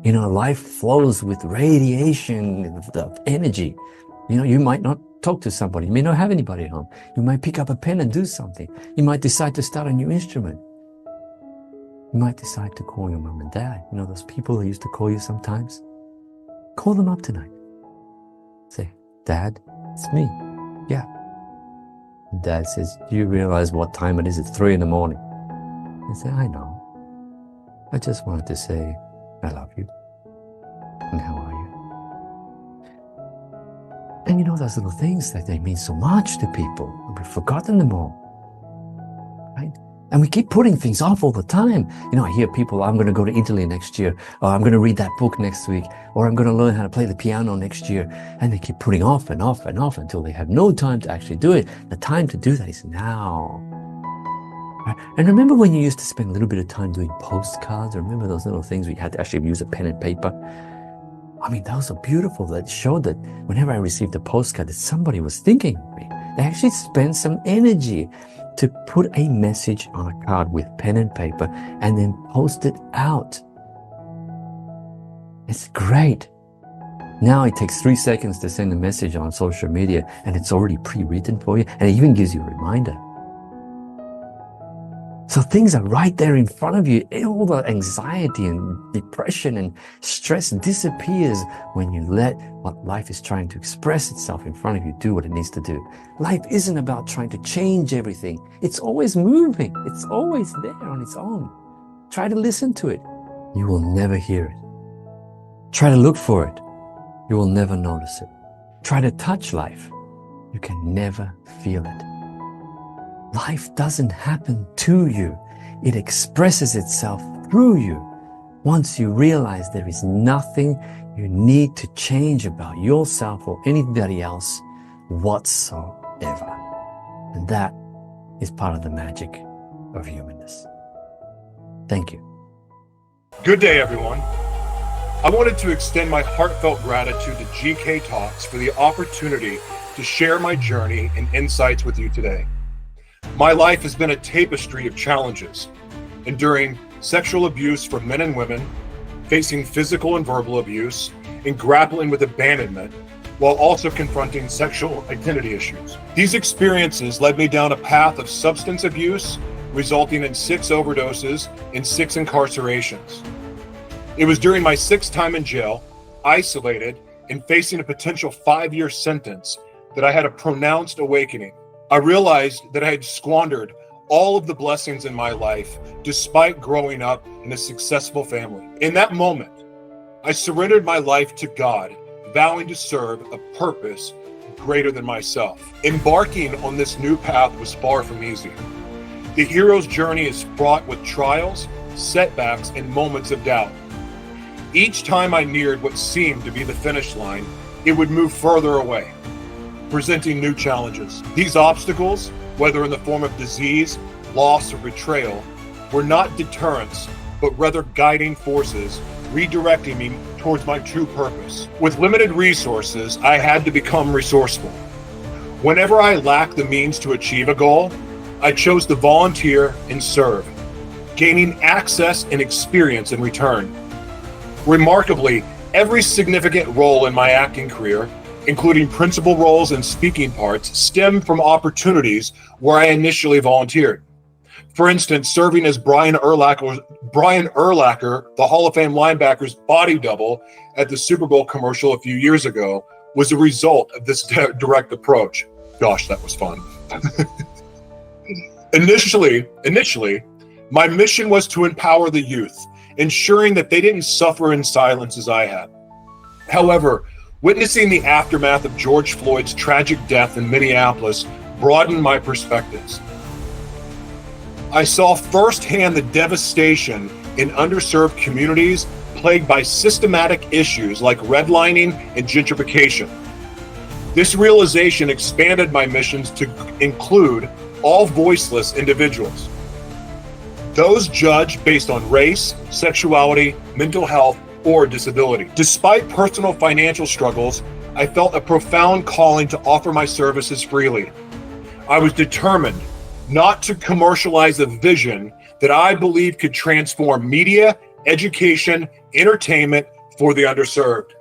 Life flows with radiation of energy. You might not talk to somebody. You may not have anybody at home. You might pick up a pen and do something. You might decide to start a new instrument. You might decide to call your mom and dad. Those people that used to call you sometimes? Call them up tonight. Say, Dad, it's me. Yeah. And Dad says, do you realize what time it is? It's 3 a.m. I say, I know. I just wanted to say, I love you. And how are you? And those little things that they mean so much to people. We've forgotten them all. Right? And we keep putting things off all the time. I hear people, I'm going to go to Italy next year, or I'm going to read that book next week, or I'm going to learn how to play the piano next year. And they keep putting off and off and off until they have no time to actually do it. The time to do that is now. Right? And remember when you used to spend a little bit of time doing postcards? Remember those little things where you had to actually use a pen and paper? Those are beautiful. That showed that whenever I received a postcard, that somebody was thinking of me. They actually spent some energy to put a message on a card with pen and paper and then post it out. It's great. Now it takes 3 seconds to send a message on social media and it's already pre-written for you, and it even gives you a reminder. So things are right there in front of you. All the anxiety and depression and stress disappears when you let what life is trying to express itself in front of you do what it needs to do. Life isn't about trying to change everything. It's always moving. It's always there on its own. Try to listen to it. You will never hear it. Try to look for it. You will never notice it. Try to touch life. You can never feel it. Life doesn't happen to you. It expresses itself through you. Once you realize there is nothing you need to change about yourself or anybody else whatsoever. And that is part of the magic of humanness. Thank you. Good day, everyone. I wanted to extend my heartfelt gratitude to GK Talks for the opportunity to share my journey and insights with you today. My life has been a tapestry of challenges, enduring sexual abuse from men and women, facing physical and verbal abuse, and grappling with abandonment, while also confronting sexual identity issues. These experiences led me down a path of substance abuse, resulting in 6 overdoses and 6 incarcerations. It was during my 6th time in jail, isolated, and facing a potential 5-year sentence that I had a pronounced awakening. I realized that I had squandered all of the blessings in my life despite growing up in a successful family. In that moment, I surrendered my life to God, vowing to serve a purpose greater than myself. Embarking on this new path was far from easy. The hero's journey is fraught with trials, setbacks, and moments of doubt. Each time I neared what seemed to be the finish line, it would move further away, presenting new challenges. These obstacles, whether in the form of disease, loss, or betrayal, were not deterrents, but rather guiding forces, redirecting me towards my true purpose. With limited resources, I had to become resourceful. Whenever I lacked the means to achieve a goal, I chose to volunteer and serve, gaining access and experience in return. Remarkably, every significant role in my acting career, including principal roles and speaking parts, stemmed from opportunities where I initially volunteered. For instance, serving as Brian Urlacher, the Hall of Fame linebacker's body double at the Super Bowl commercial a few years ago, was a result of this direct approach. Gosh, that was fun. Initially, my mission was to empower the youth, ensuring that they didn't suffer in silence as I had. However, witnessing the aftermath of George Floyd's tragic death in Minneapolis broadened my perspectives. I saw firsthand the devastation in underserved communities plagued by systematic issues like redlining and gentrification. This realization expanded my missions to include all voiceless individuals. Those judged based on race, sexuality, mental health, or disability. Despite personal financial struggles, I felt a profound calling to offer my services freely. I was determined not to commercialize a vision that I believe could transform media, education, entertainment for the underserved,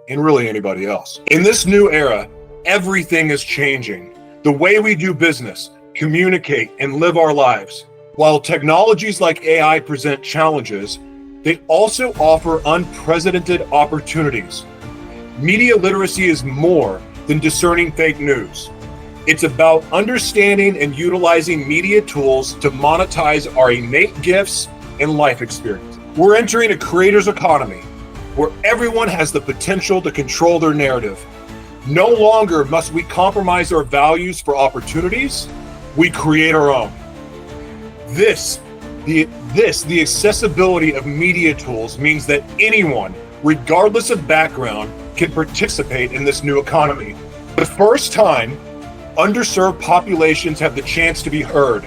and really anybody else. In this new era, everything is changing. The way we do business, communicate, and live our lives. While technologies like AI present challenges, they also offer unprecedented opportunities. Media literacy is more than discerning fake news. It's about understanding and utilizing media tools to monetize our innate gifts and life experience. We're entering a creator's economy where everyone has the potential to control their narrative. No longer must we compromise our values for opportunities. We create our own. The accessibility of media tools means that anyone, regardless of background, can participate in this new economy. For the first time, underserved populations have the chance to be heard.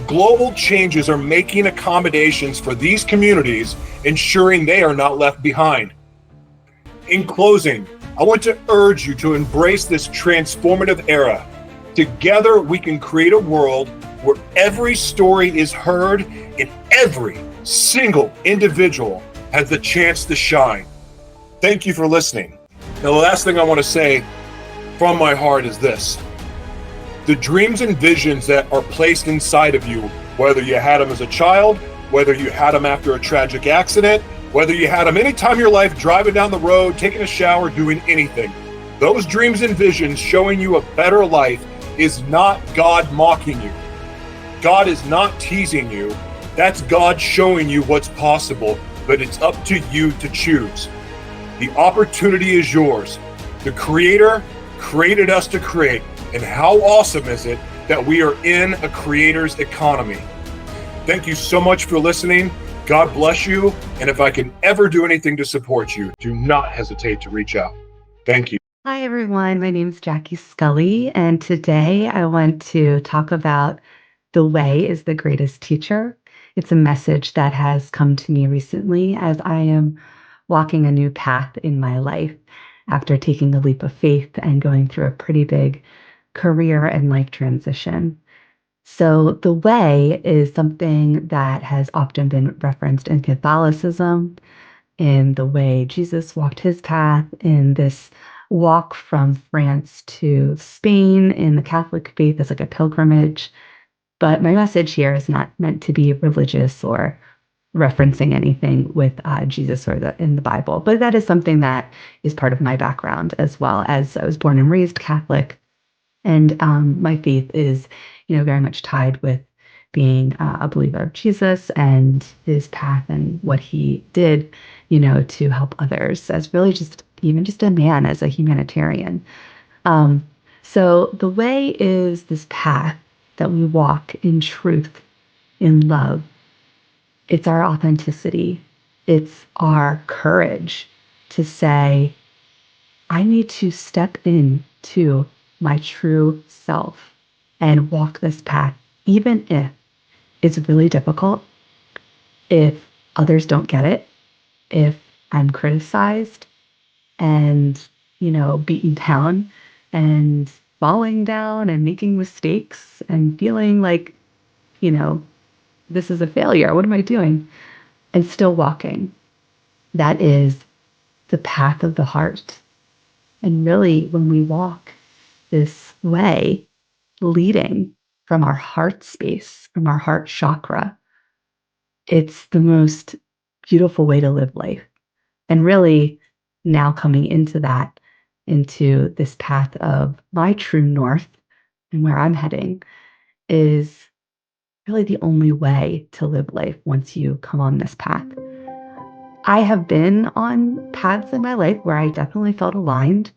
Global changes are making accommodations for these communities, ensuring they are not left behind. In closing, I want to urge you to embrace this transformative era. Together, we can create a world where every story is heard and every single individual has the chance to shine. Thank you for listening. Now, the last thing I want to say from my heart is this. The dreams and visions that are placed inside of you, whether you had them as a child, whether you had them after a tragic accident, whether you had them anytime in your life, driving down the road, taking a shower, doing anything, those dreams and visions showing you a better life is not God mocking you. God is not teasing you. That's God showing you what's possible, but it's up to you to choose. The opportunity is yours. The Creator created us to create. And how awesome is it that we are in a creator's economy? Thank you so much for listening. God bless you. And if I can ever do anything to support you, do not hesitate to reach out. Thank you. Hi, everyone. My name is Jackie Scully, and today I want to talk about the way is the greatest teacher. It's a message that has come to me recently as I am walking a new path in my life after taking a leap of faith and going through a pretty big career and life transition. So the way is something that has often been referenced in Catholicism, in the way Jesus walked his path, in this walk from France to Spain in the Catholic faith as like a pilgrimage. But my message here is not meant to be religious or referencing anything with Jesus or in the Bible. But that is something that is part of my background, as well as I was born and raised Catholic. And my faith is, very much tied with being a believer of Jesus and his path and what he did, to help others as really just a man, as a humanitarian. Um, so the way is this path that we walk in truth, in love. It's our authenticity. It's our courage to say, I need to step into my true self and walk this path, even if it's really difficult, if others don't get it, if I'm criticized and, beaten down and falling down and making mistakes and feeling like, you know, this is a failure. What am I doing? And still walking. That is the path of the heart. And really, when we walk this way, leading from our heart space, from our heart chakra, it's the most beautiful way to live life. And really, now coming into that, into this path of my true north and where I'm heading, is really the only way to live life once you come on this path. I have been on paths in my life where I definitely felt aligned.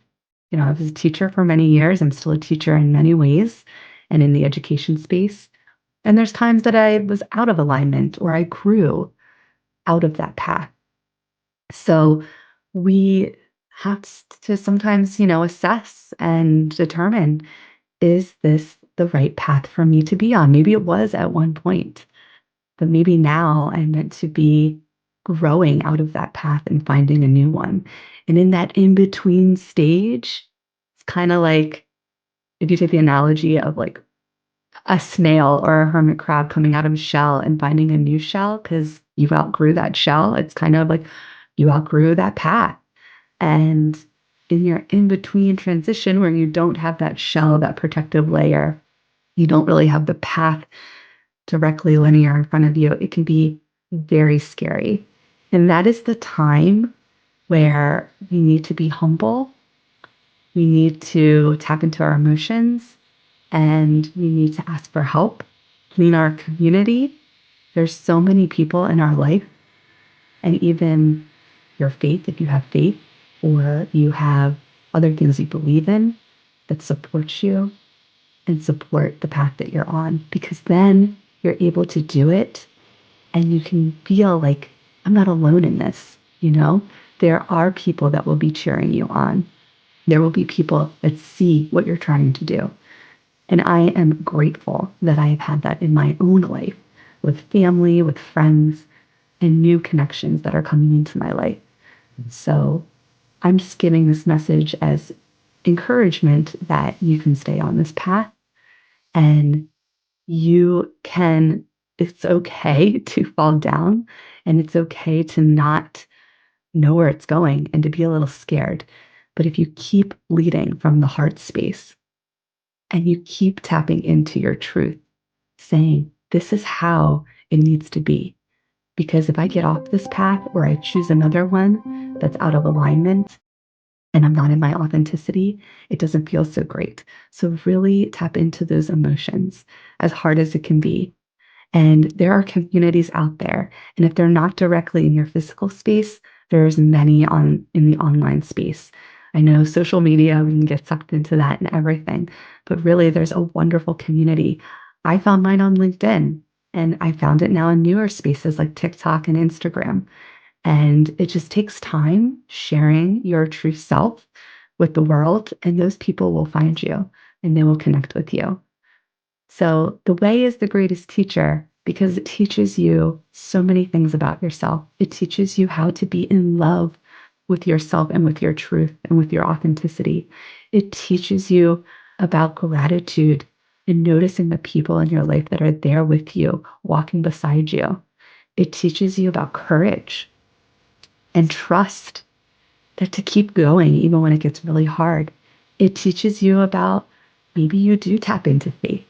I was a teacher for many years. I'm still a teacher in many ways and in the education space. And there's times that I was out of alignment or I grew out of that path. So we have to sometimes, assess and determine, is this the right path for me to be on? Maybe it was at one point, but maybe now I'm meant to be growing out of that path and finding a new one. And in that in between stage, it's kind of like, if you take the analogy of like a snail or a hermit crab coming out of a shell and finding a new shell because you outgrew that shell, it's kind of like you outgrew that path. And in your in between transition, where you don't have that shell, that protective layer, you don't really have the path directly linear in front of you, it can be very scary. And that is the time where we need to be humble. We need to tap into our emotions and we need to ask for help in our community. There's so many people in our life, and even your faith, if you have faith or you have other things you believe in that support you and support the path that you're on, because then you're able to do it and you can feel like, I'm not alone in this. There are people that will be cheering you on. There will be people that see what you're trying to do. And I am grateful that I have had that in my own life, with family, with friends, and new connections that are coming into my life. So I'm just giving this message as encouragement that you can stay on this path and it's okay to fall down and it's okay to not know where it's going and to be a little scared. But if you keep leading from the heart space and you keep tapping into your truth, saying, this is how it needs to be. Because if I get off this path or I choose another one that's out of alignment and I'm not in my authenticity, it doesn't feel so great. So really tap into those emotions, as hard as it can be. And there are communities out there. And if they're not directly in your physical space, there's many in the online space. I know social media, we can get sucked into that and everything, but really there's a wonderful community. I found mine on LinkedIn and I found it now in newer spaces like TikTok and Instagram. And it just takes time sharing your true self with the world, and those people will find you and they will connect with you. So the way is the greatest teacher because it teaches you so many things about yourself. It teaches you how to be in love with yourself and with your truth and with your authenticity. It teaches you about gratitude and noticing the people in your life that are there with you, walking beside you. It teaches you about courage. and trust that to keep going, even when it gets really hard. It teaches you about maybe you do tap into faith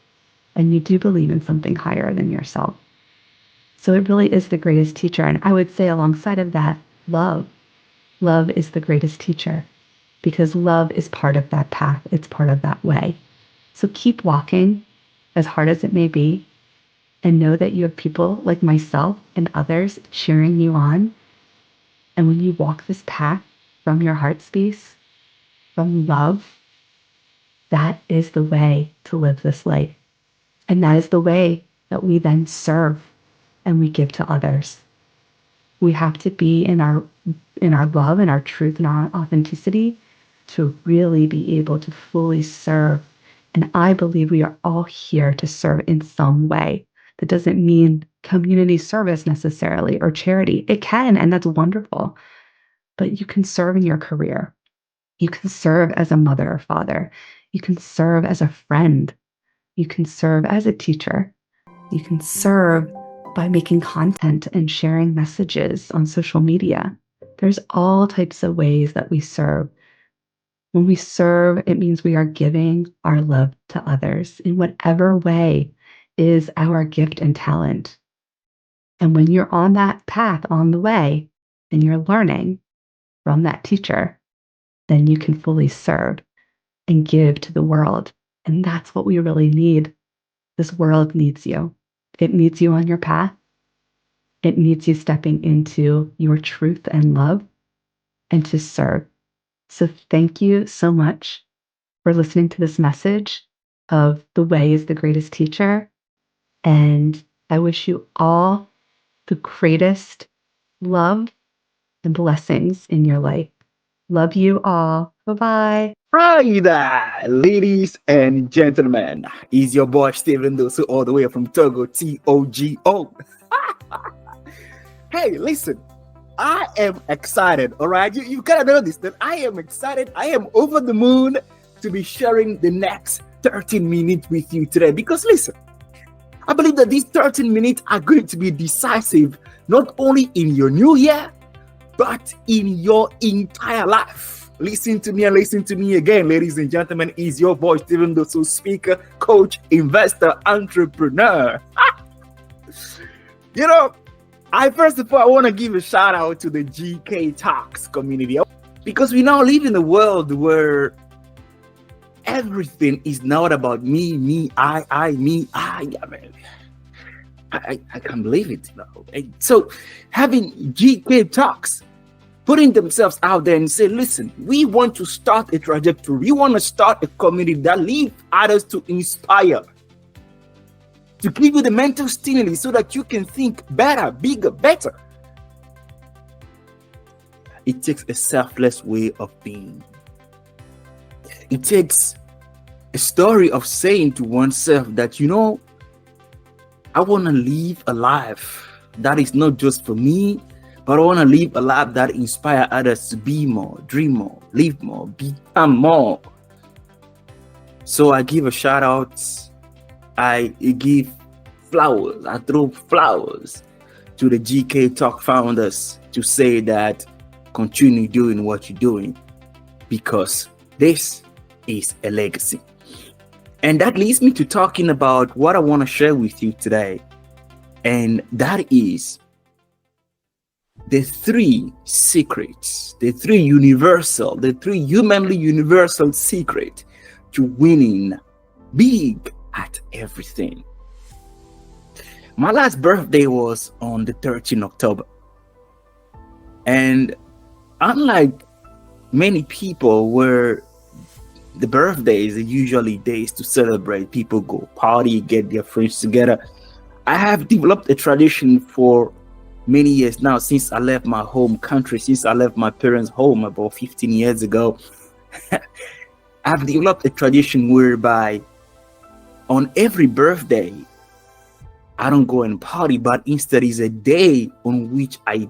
and you do believe in something higher than yourself. So it really is the greatest teacher. And I would say alongside of that, love. Love is the greatest teacher because love is part of that path. It's part of that way. So keep walking as hard as it may be and know that you have people like myself and others cheering you on. And when you walk this path from your heart space, from love, that is the way to live this life. And that is the way that we then serve and we give to others. We have to be in our love and our truth and our authenticity to really be able to fully serve. And I believe we are all here to serve in some way. That doesn't mean community service necessarily or charity. It can, and that's wonderful. But you can serve in your career. You can serve as a mother or father. You can serve as a friend. You can serve as a teacher. You can serve by making content and sharing messages on social media. There's all types of ways that we serve. When we serve, it means we are giving our love to others in whatever way is our gift and talent. And when you're on that path on the way and you're learning from that teacher, then you can fully serve and give to the world. And that's what we really need. This world needs you. It needs you on your path. It needs you stepping into your truth and love and to serve. So thank you so much for listening to this message of the way is the greatest teacher. And I wish you all the greatest love and blessings in your life. Love you all. Bye-bye. Hi there, ladies and gentlemen. It's your boy Steven Dossou, all the way from Togo, Togo. Hey, listen, I am excited, all right? You gotta know this, that I am excited. I am over the moon to be sharing the next 13 minutes with you today. Because listen, I believe that these 13 minutes are going to be decisive, not only in your new year, but in your entire life. Listen to me and listen to me again, ladies and gentlemen. Is your voice Steven Dossou, speaker, coach, investor, entrepreneur. I first of all want to give a shout out to the GK Talks community, because we now live in a world where everything is not about me, I. I mean, I can't believe it. So having GK Talks, putting themselves out there and say, listen, we want to start a trajectory. We want to start a community that leads others to inspire, to give you the mental stimuli so that you can think better, bigger, better. It takes a selfless way of being. It takes a story of saying to oneself that, I want to live a life that is not just for me, but I want to live a life that inspires others to be more, dream more, live more, become more. So I give a shout out. I give flowers. I throw flowers to the GK Talk founders to say that continue doing what you're doing, because this is a legacy. And that leads me to talking about what I want to share with you today. And that is the three secrets, the three humanly universal secrets to winning big at everything. My last birthday was on the 13th October. And unlike many people where the birthdays are usually days to celebrate, people go party, get their friends together, I have developed a tradition for many years now, since I left my home country, since I left my parents' home about 15 years ago. I've developed a tradition whereby on every birthday, I don't go and party, but instead is a day on which I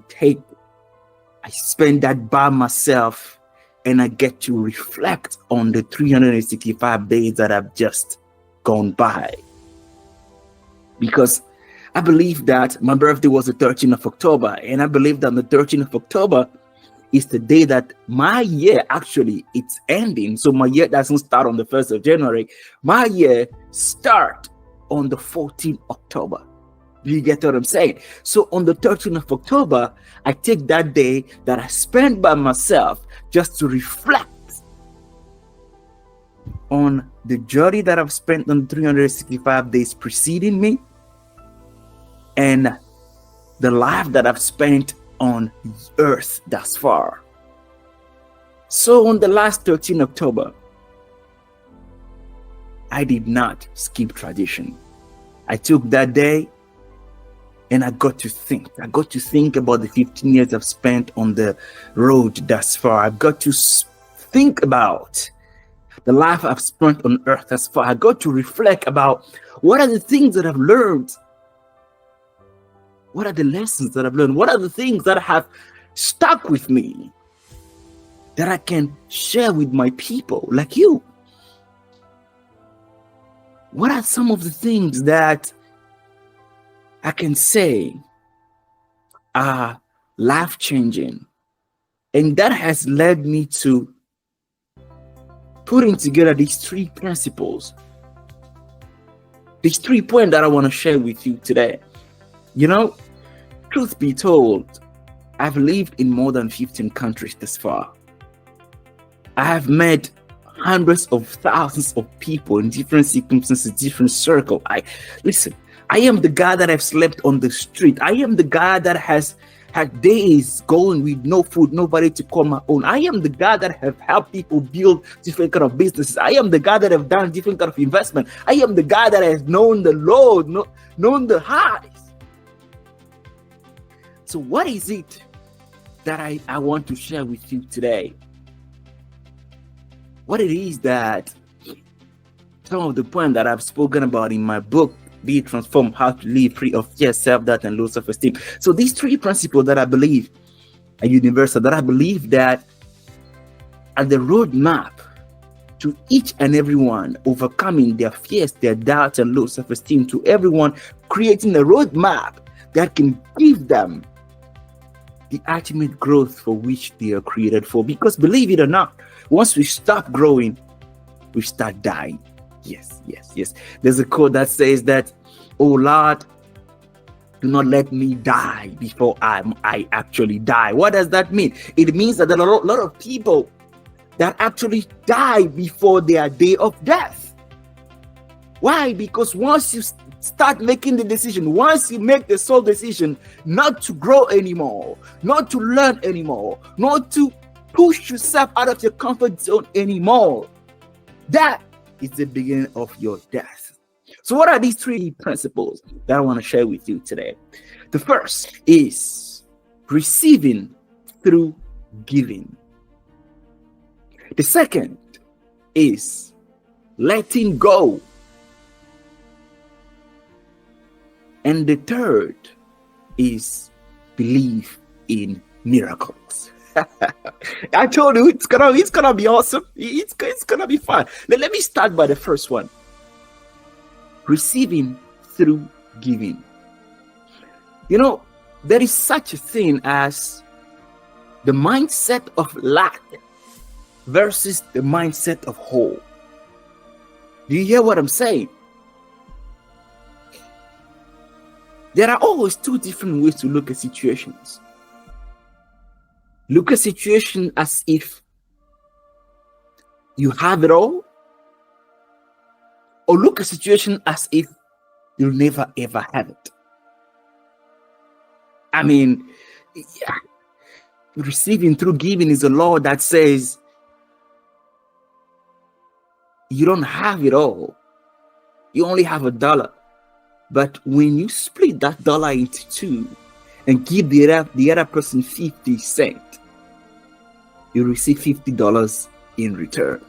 spend that by myself, and I get to reflect on the 365 days that have just gone by. Because I believe that my birthday was the 13th of October, and I believe that on the 13th of October, is the day that my year actually it's ending. So my year doesn't start on the 1st of January. My year start on the 14th October. Do you get what I'm saying? So on the 13th of October, I take that day that I spend by myself just to reflect on the journey that I've spent on 365 days preceding me and the life that I've spent on earth thus far. So on the last 13th October, I did not skip tradition. I took that day and I got to think. I got to think about the 15 years I've spent on the road thus far. I got to think about the life I've spent on earth thus far. I got to reflect about what are the things that I've learned. What are the lessons that I've learned? What are the things that have stuck with me that I can share with my people like you? What are some of the things that I can say are life-changing? And that has led me to putting together these 3 principles, these 3 points that I want to share with you today. You know, truth be told, I've lived in more than 15 countries thus far. I have met hundreds of thousands of people in different circumstances, different circles. I am the guy that have slept on the street. I am the guy that has had days going with no food, nobody to call my own. I am the guy that have helped people build different kind of businesses. I am the guy that have done different kind of investment. I am the guy that has known the Lord, known the highs. So what is it that I want to share with you today? What it is that some of the points that I've spoken about in my book, Be Transformed, How to Live Free of Fear, Self-Doubt, and Low Self-Esteem. So these 3 principles that I believe are universal, that I believe that are the roadmap to each and everyone overcoming their fears, their doubts, and low self-esteem, to everyone creating a roadmap that can give them the ultimate growth for which they are created for. Because believe it or not, once we stop growing, we start dying. Yes. There's a quote that says that, "Oh Lord, do not let me die before I actually die." What does that mean? It means that there are a lot of people that actually die before their day of death. Why? Because once you start making the decision, once you make the sole decision not to grow anymore, not to learn anymore, not to push yourself out of your comfort zone anymore, that is the beginning of your death. So what are these 3 principles that I want to share with you today? The first is receiving through giving. The second is letting go. And the third is believe in miracles. I told you it's gonna be awesome. It's gonna be fun. Let me start by the first one. Receiving through giving. You know, there is such a thing as the mindset of lack versus the mindset of hope. Do you hear what I'm saying? There are always 2 different ways to look at situations. Look at situation as if you have it all, or look at situation as if you'll never ever have it. I mean, receiving through giving is a law that says you don't have it all. You only have $1. But when you split that dollar into 2 and give the other person 50 cents, you receive $50 in return.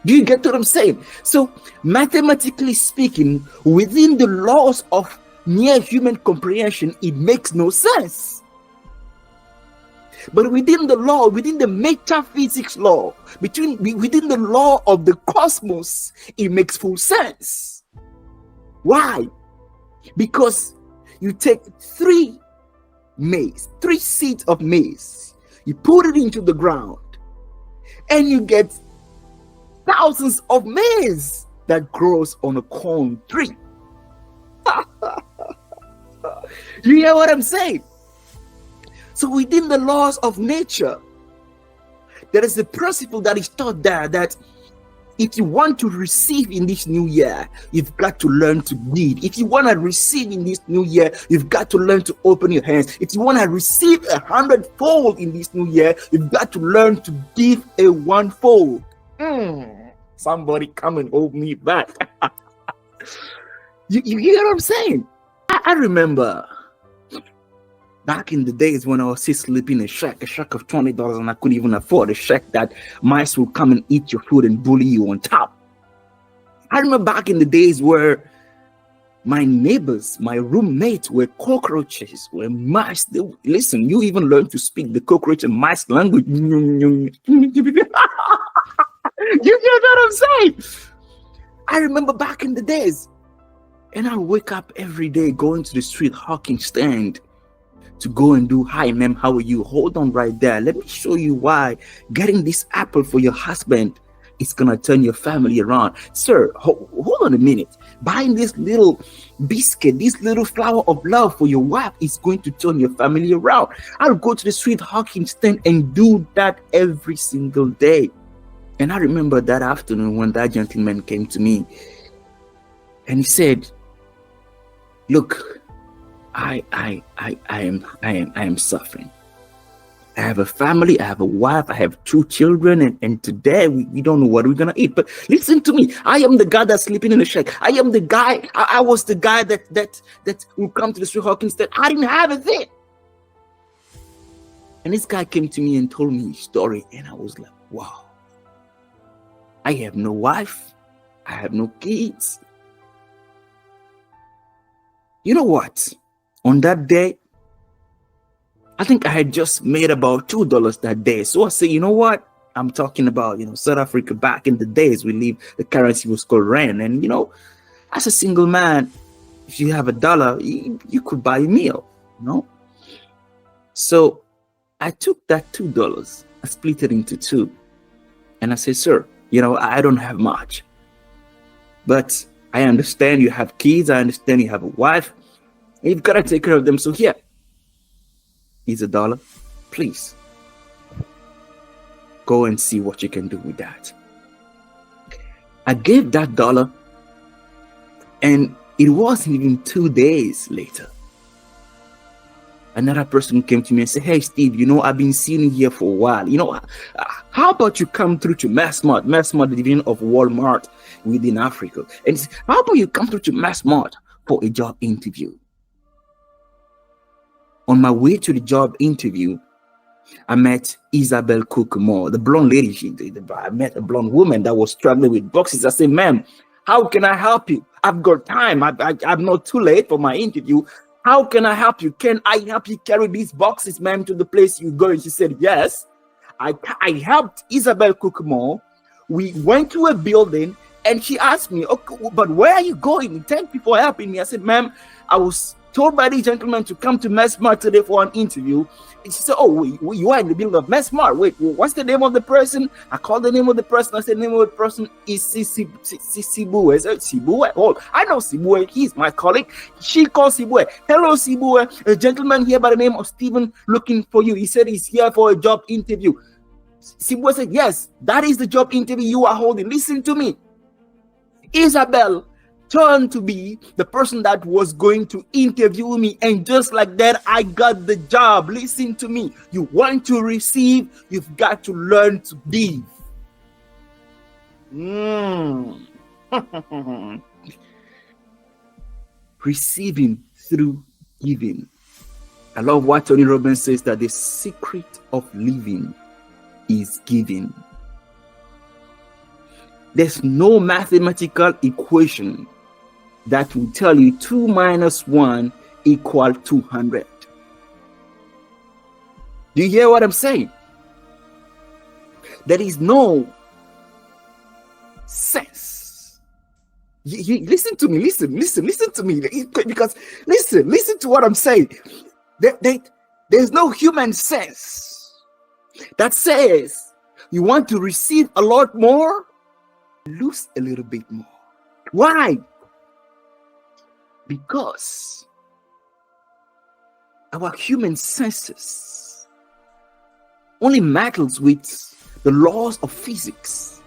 Do you get what I'm saying? So mathematically speaking, within the laws of mere human comprehension, it makes no sense. But within the law, within the metaphysics law, within the law of the cosmos, it makes full sense. Why? Because you take 3 seeds of maize, you put it into the ground, and you get thousands of maize that grows on a corn tree. You hear what I'm saying? So within the laws of nature, there is a principle that is taught there that if you want to receive in this new year, you've got to learn to give. If you want to receive in this new year, you've got to learn to open your hands. If you want to receive 100-fold in this new year, you've got to learn to give a 1-fold. Somebody come and hold me back. You hear what I'm saying? I remember back in the days when I was still sleeping in a shack of $20, and I couldn't even afford a shack that mice would come and eat your food and bully you on top. I remember back in the days where my neighbors, my roommates were cockroaches, were mice. Listen, you even learn to speak the cockroach and mice language. You get what I'm saying? I remember back in the days, and I wake up every day going to the street hawking stand to go and do, hi ma'am, how are you? Hold on right there. Let me show you why getting this apple for your husband is gonna turn your family around. Sir, hold on a minute. Buying this little biscuit, this little flower of love for your wife is going to turn your family around. I'll go to the street hawking stand and do that every single day. And I remember that afternoon when that gentleman came to me and he said, look, I am suffering. I have a family, I have a wife, I have 2 children, and today we don't know what we're gonna eat. But listen to me, I am the guy that's sleeping in a shack. I am the guy, I was the guy that will come to the street hawking stand. I didn't have a thing. And this guy came to me and told me his story, and I was like, wow. I have no wife, I have no kids. You know what? On that day, I think I had just made about $2 that day. So I said, you know what? I'm talking about, South Africa back in the days, the currency was called rand. And, as a single man, if you have $1, you could buy a meal, So I took that $2, I split it into 2. And I said, sir, I don't have much. But I understand you have kids. I understand you have a wife. You've got to take care of them. So here is $1. Please go and see what you can do with that. I gave that $1, and it wasn't even 2 days later. Another person came to me and said, hey, Steve, I've been seeing you here for a while. How about you come through to Massmart, the division of Walmart within Africa? And he said, how about you come through to Massmart for a job interview? On my way to the job interview, I met Isabel Cooke, the blonde lady. I met a blonde woman that was struggling with boxes. I said, ma'am, how can I help you? I've got time. I'm not too late for my interview. How can I help you? Can I help you carry these boxes, ma'am, to the place you go? And she said, yes. I helped Isabel Cooke. We went to a building and she asked me, okay, but where are you going? Thank you for helping me. I said, ma'am, I was told by the gentleman to come to Massmart today for an interview. And she said, oh, you are in the middle of Massmart. Wait, what's the name of the person? I called the name of the person. I said, the name of the person is Sibue. I said, Sibue? Oh, I know Sibue. He's my colleague. She called Sibue. Hello, Sibue. A gentleman here by the name of Stephen looking for you. He said he's here for a job interview. Sibue said, yes, that is the job interview you are holding. Listen to me. Isabel turned to be the person that was going to interview me, and just like that, I got the job. Listen to me. You want to receive, you've got to learn to give. Receiving through giving. I love what Tony Robbins says, that the secret of living is giving. There's no mathematical equation that will tell you 2 minus 1 equal 200. Do you hear what I'm saying? There is no sense. You listen to me, listen to me. Because listen to what I'm saying. There's no human sense that says you want to receive a lot more, lose a little bit more. Why? Because our human senses only meddles with the laws of physics,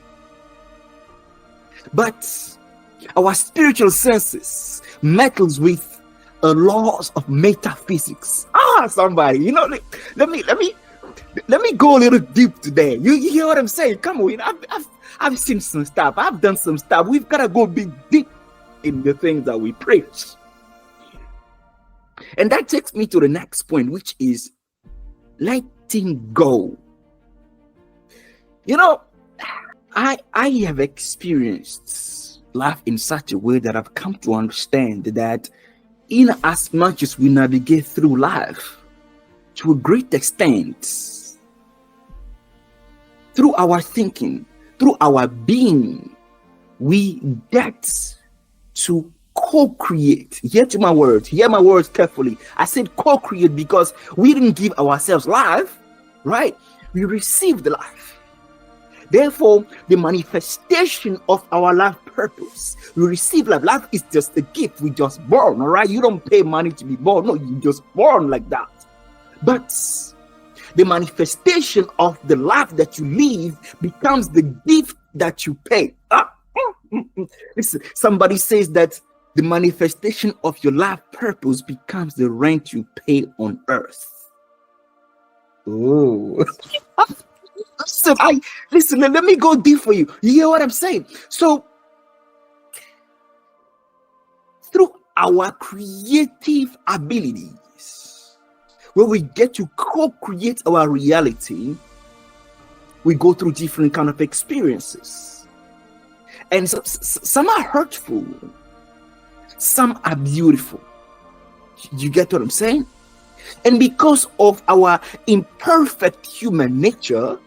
but our spiritual senses meddles with the laws of metaphysics. Somebody, let me go a little deep today. You hear what I'm saying? Come on, I've seen some stuff. I've done some stuff. We've got to go big deep in the things that we preach. And that takes me to the next point, which is letting go. I have experienced life in such a way that I've come to understand that in as much as we navigate through life, to a great extent, through our thinking, through our being, we get to co-create. Hear my words carefully. I said co-create because we didn't give ourselves life, right? We received life. Therefore, the manifestation of our life purpose, we receive life. Life is just a gift. We just born, all right? You don't pay money to be born. No, you just born like that. But the manifestation of the life that you live becomes the gift that you pay. Listen, somebody says that the manifestation of your life purpose becomes the rent you pay on earth. Oh. Listen, let me go deep for you. You hear what I'm saying? So, through our creative abilities, where we get to co-create our reality, we go through different kind of experiences. And some are hurtful, some are beautiful. You get what I'm saying? And because of our imperfect human nature,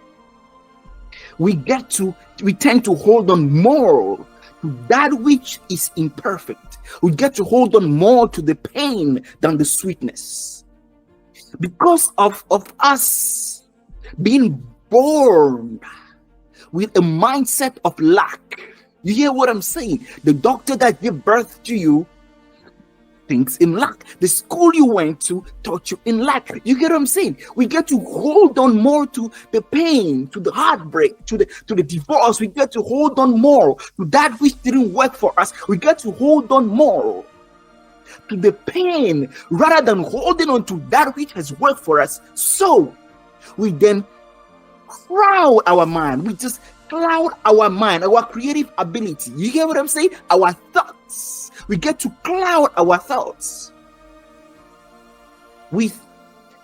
we tend to hold on more to that which is imperfect. We get to hold on more to the pain than the sweetness. Because of us being born with a mindset of lack. You hear what I'm saying? The doctor that gave birth to you thinks in lack. The school you went to taught you in lack. You get what I'm saying? We get to hold on more to the pain, to the heartbreak, to the divorce. We get to hold on more to that which didn't work for us. We get to hold on more to the pain rather than holding on to that which has worked for us. So we then cloud our mind. We just cloud our mind, our creative ability. You hear what I'm saying? Our thoughts. We get to cloud our thoughts with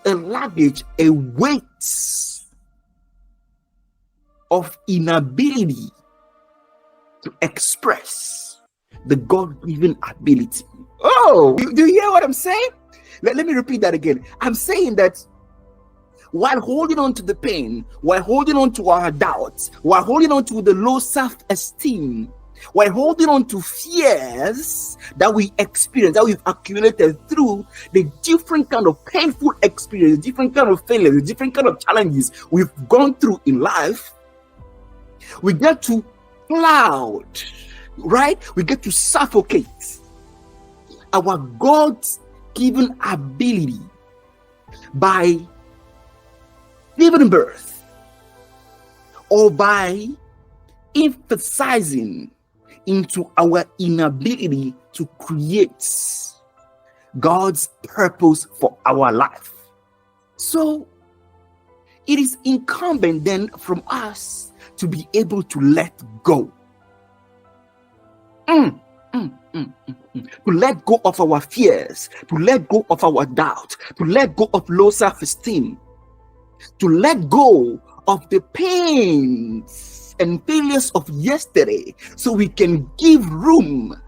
a luggage, a weight of inability to express the God-given ability. Oh, do you hear what I'm saying? Let me repeat that again. I'm saying that while holding on to the pain, while holding on to our doubts, while holding on to the low self-esteem, while holding on to fears that we experience, that we've accumulated through the different kind of painful experience, different kind of failures, different kind of challenges we've gone through in life, we get to cloud, right? We get to suffocate our God-given ability by giving birth or by emphasizing into our inability to create God's purpose for our life. So it is incumbent then from us to be able to let go. To let go of our fears, to let go of our doubt, to let go of low self-esteem, to let go of the pains and failures of yesterday, so we can give room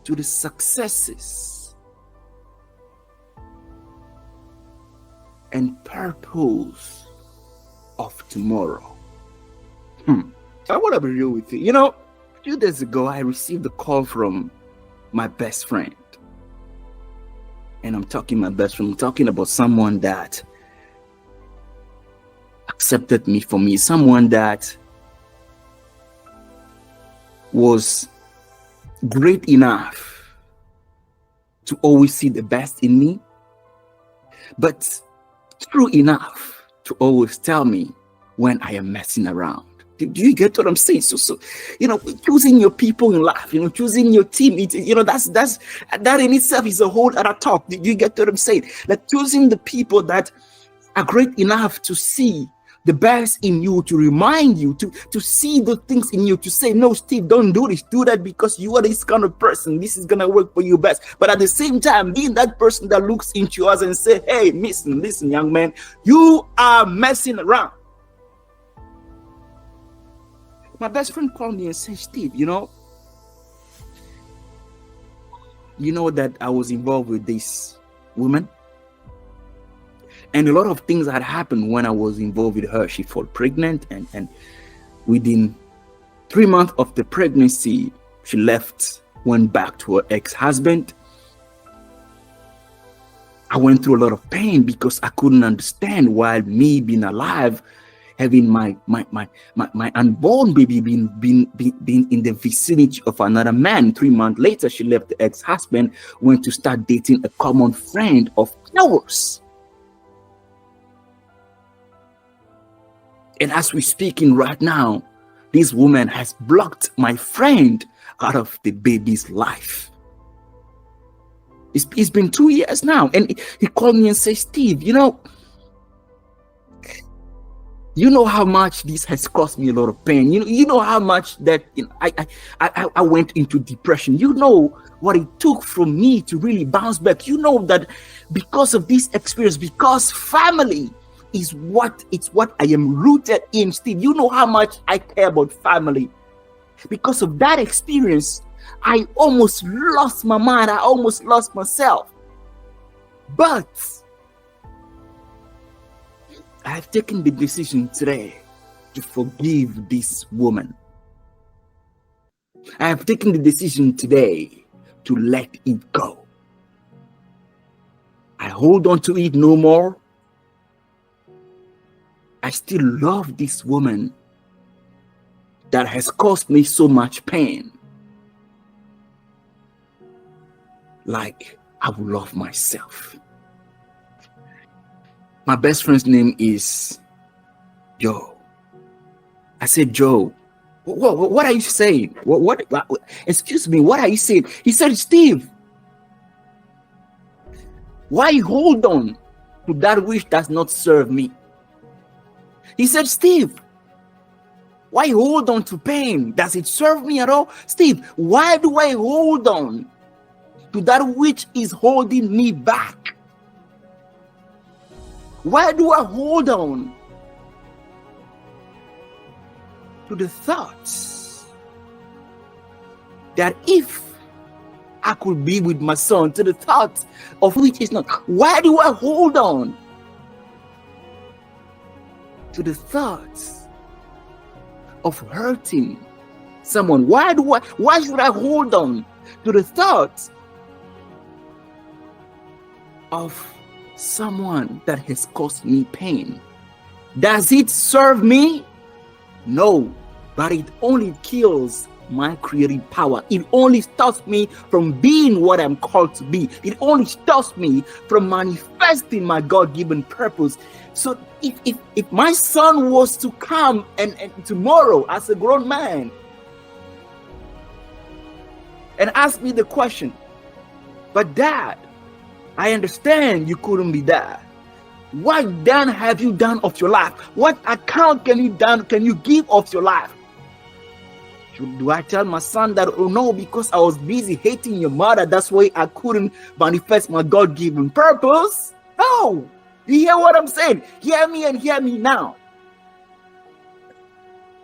to the successes and purpose of tomorrow. I want to be real with you. You know, a few days ago, I received a call from my best friend. And I'm talking about someone that accepted me for me, someone that was great enough to always see the best in me, but true enough to always tell me when I am messing around. Do you get what I'm saying? So choosing your people in life, choosing your team, that in itself is a whole other talk. Do you get what I'm saying? Like choosing the people that are great enough to see the best in you, to remind you, to see the things in you, to say, no, Steve, don't do this, do that because you are this kind of person. This is gonna work for you best. But at the same time, being that person that looks into us and say, hey, listen, young man, you are messing around. My best friend called me and said, Steve, you know that I was involved with this woman? And a lot of things had happened when I was involved with her. She fell pregnant, and within 3 months of the pregnancy, she left, went back to her ex-husband. I went through a lot of pain because I couldn't understand why me being alive, having my unborn baby being in the vicinity of another man. 3 months later, she left the ex-husband, went to start dating a common friend of ours. And as we're speaking right now, this woman has blocked my friend out of the baby's life. It's been 2 years now. And he called me and said, Steve, you know how much this has caused me a lot of pain. You know how much that I went into depression. You know what it took from me to really bounce back. You know that because of this experience, because family is what I am rooted in, Steve. You know how much I care about family. Because of that experience, I almost lost my mind. I almost lost myself. But I have taken the decision today to forgive this woman. I have taken the decision today to let it go. I hold on to it no more. I still love this woman that has caused me so much pain. Like I would love myself. My best friend's name is Joe. I said, Joe, what are you saying? What? Excuse me, what are you saying? He said, Steve, why hold on to that which does not serve me? He said, Steve, why hold on to pain? Does it serve me at all? Steve, why do I hold on to that which is holding me back? Why do I hold on to the thoughts that if I could be with my son, to the thoughts of which is not? Why do I hold on to the thoughts of hurting someone? Why should I hold on to the thoughts of someone that has caused me pain? Does it serve me? No, but it only kills my creative power. It only stops me from being what I'm called to be. It only stops me from manifesting my God-given purpose. So if my son was to come and tomorrow as a grown man and ask me the question, but Dad, I understand you couldn't be dad. What then have you done of your life? What account can you give of your life? Do I tell my son that, oh no, because I was busy hating your mother, that's why I couldn't manifest my God-given purpose? No. You hear what I'm saying? Hear me and hear me now.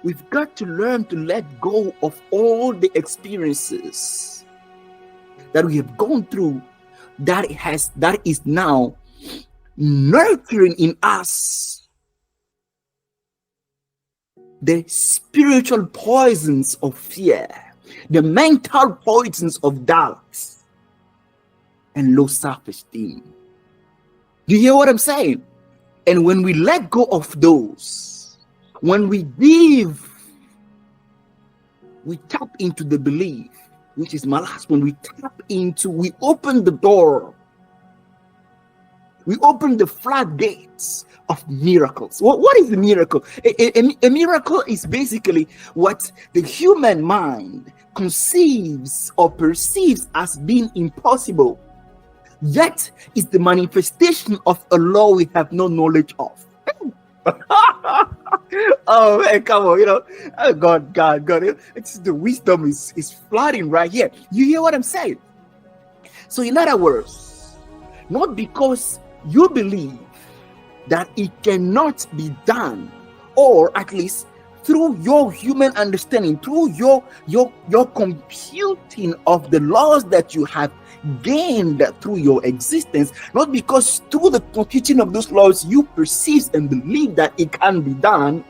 We've got to learn to let go of all the experiences that we have gone through that is now nurturing in us the spiritual poisons of fear, the mental poisons of doubt and low self-esteem. Do you hear what I'm saying? And when we let go of those, when we give, we tap into the belief, which is my last one. We open the door. We open the floodgates of miracles. What is a miracle? A miracle is basically what the human mind conceives or perceives as being impossible, yet is the manifestation of a law we have no knowledge of. Oh man, come on, oh, God, it's the wisdom is flooding right here. You hear what I'm saying? So in other words, not because you believe that it cannot be done, or at least through your human understanding, through your computing of the laws that you have gained through your existence, not because through the computing of those laws you perceive and believe that it can be done.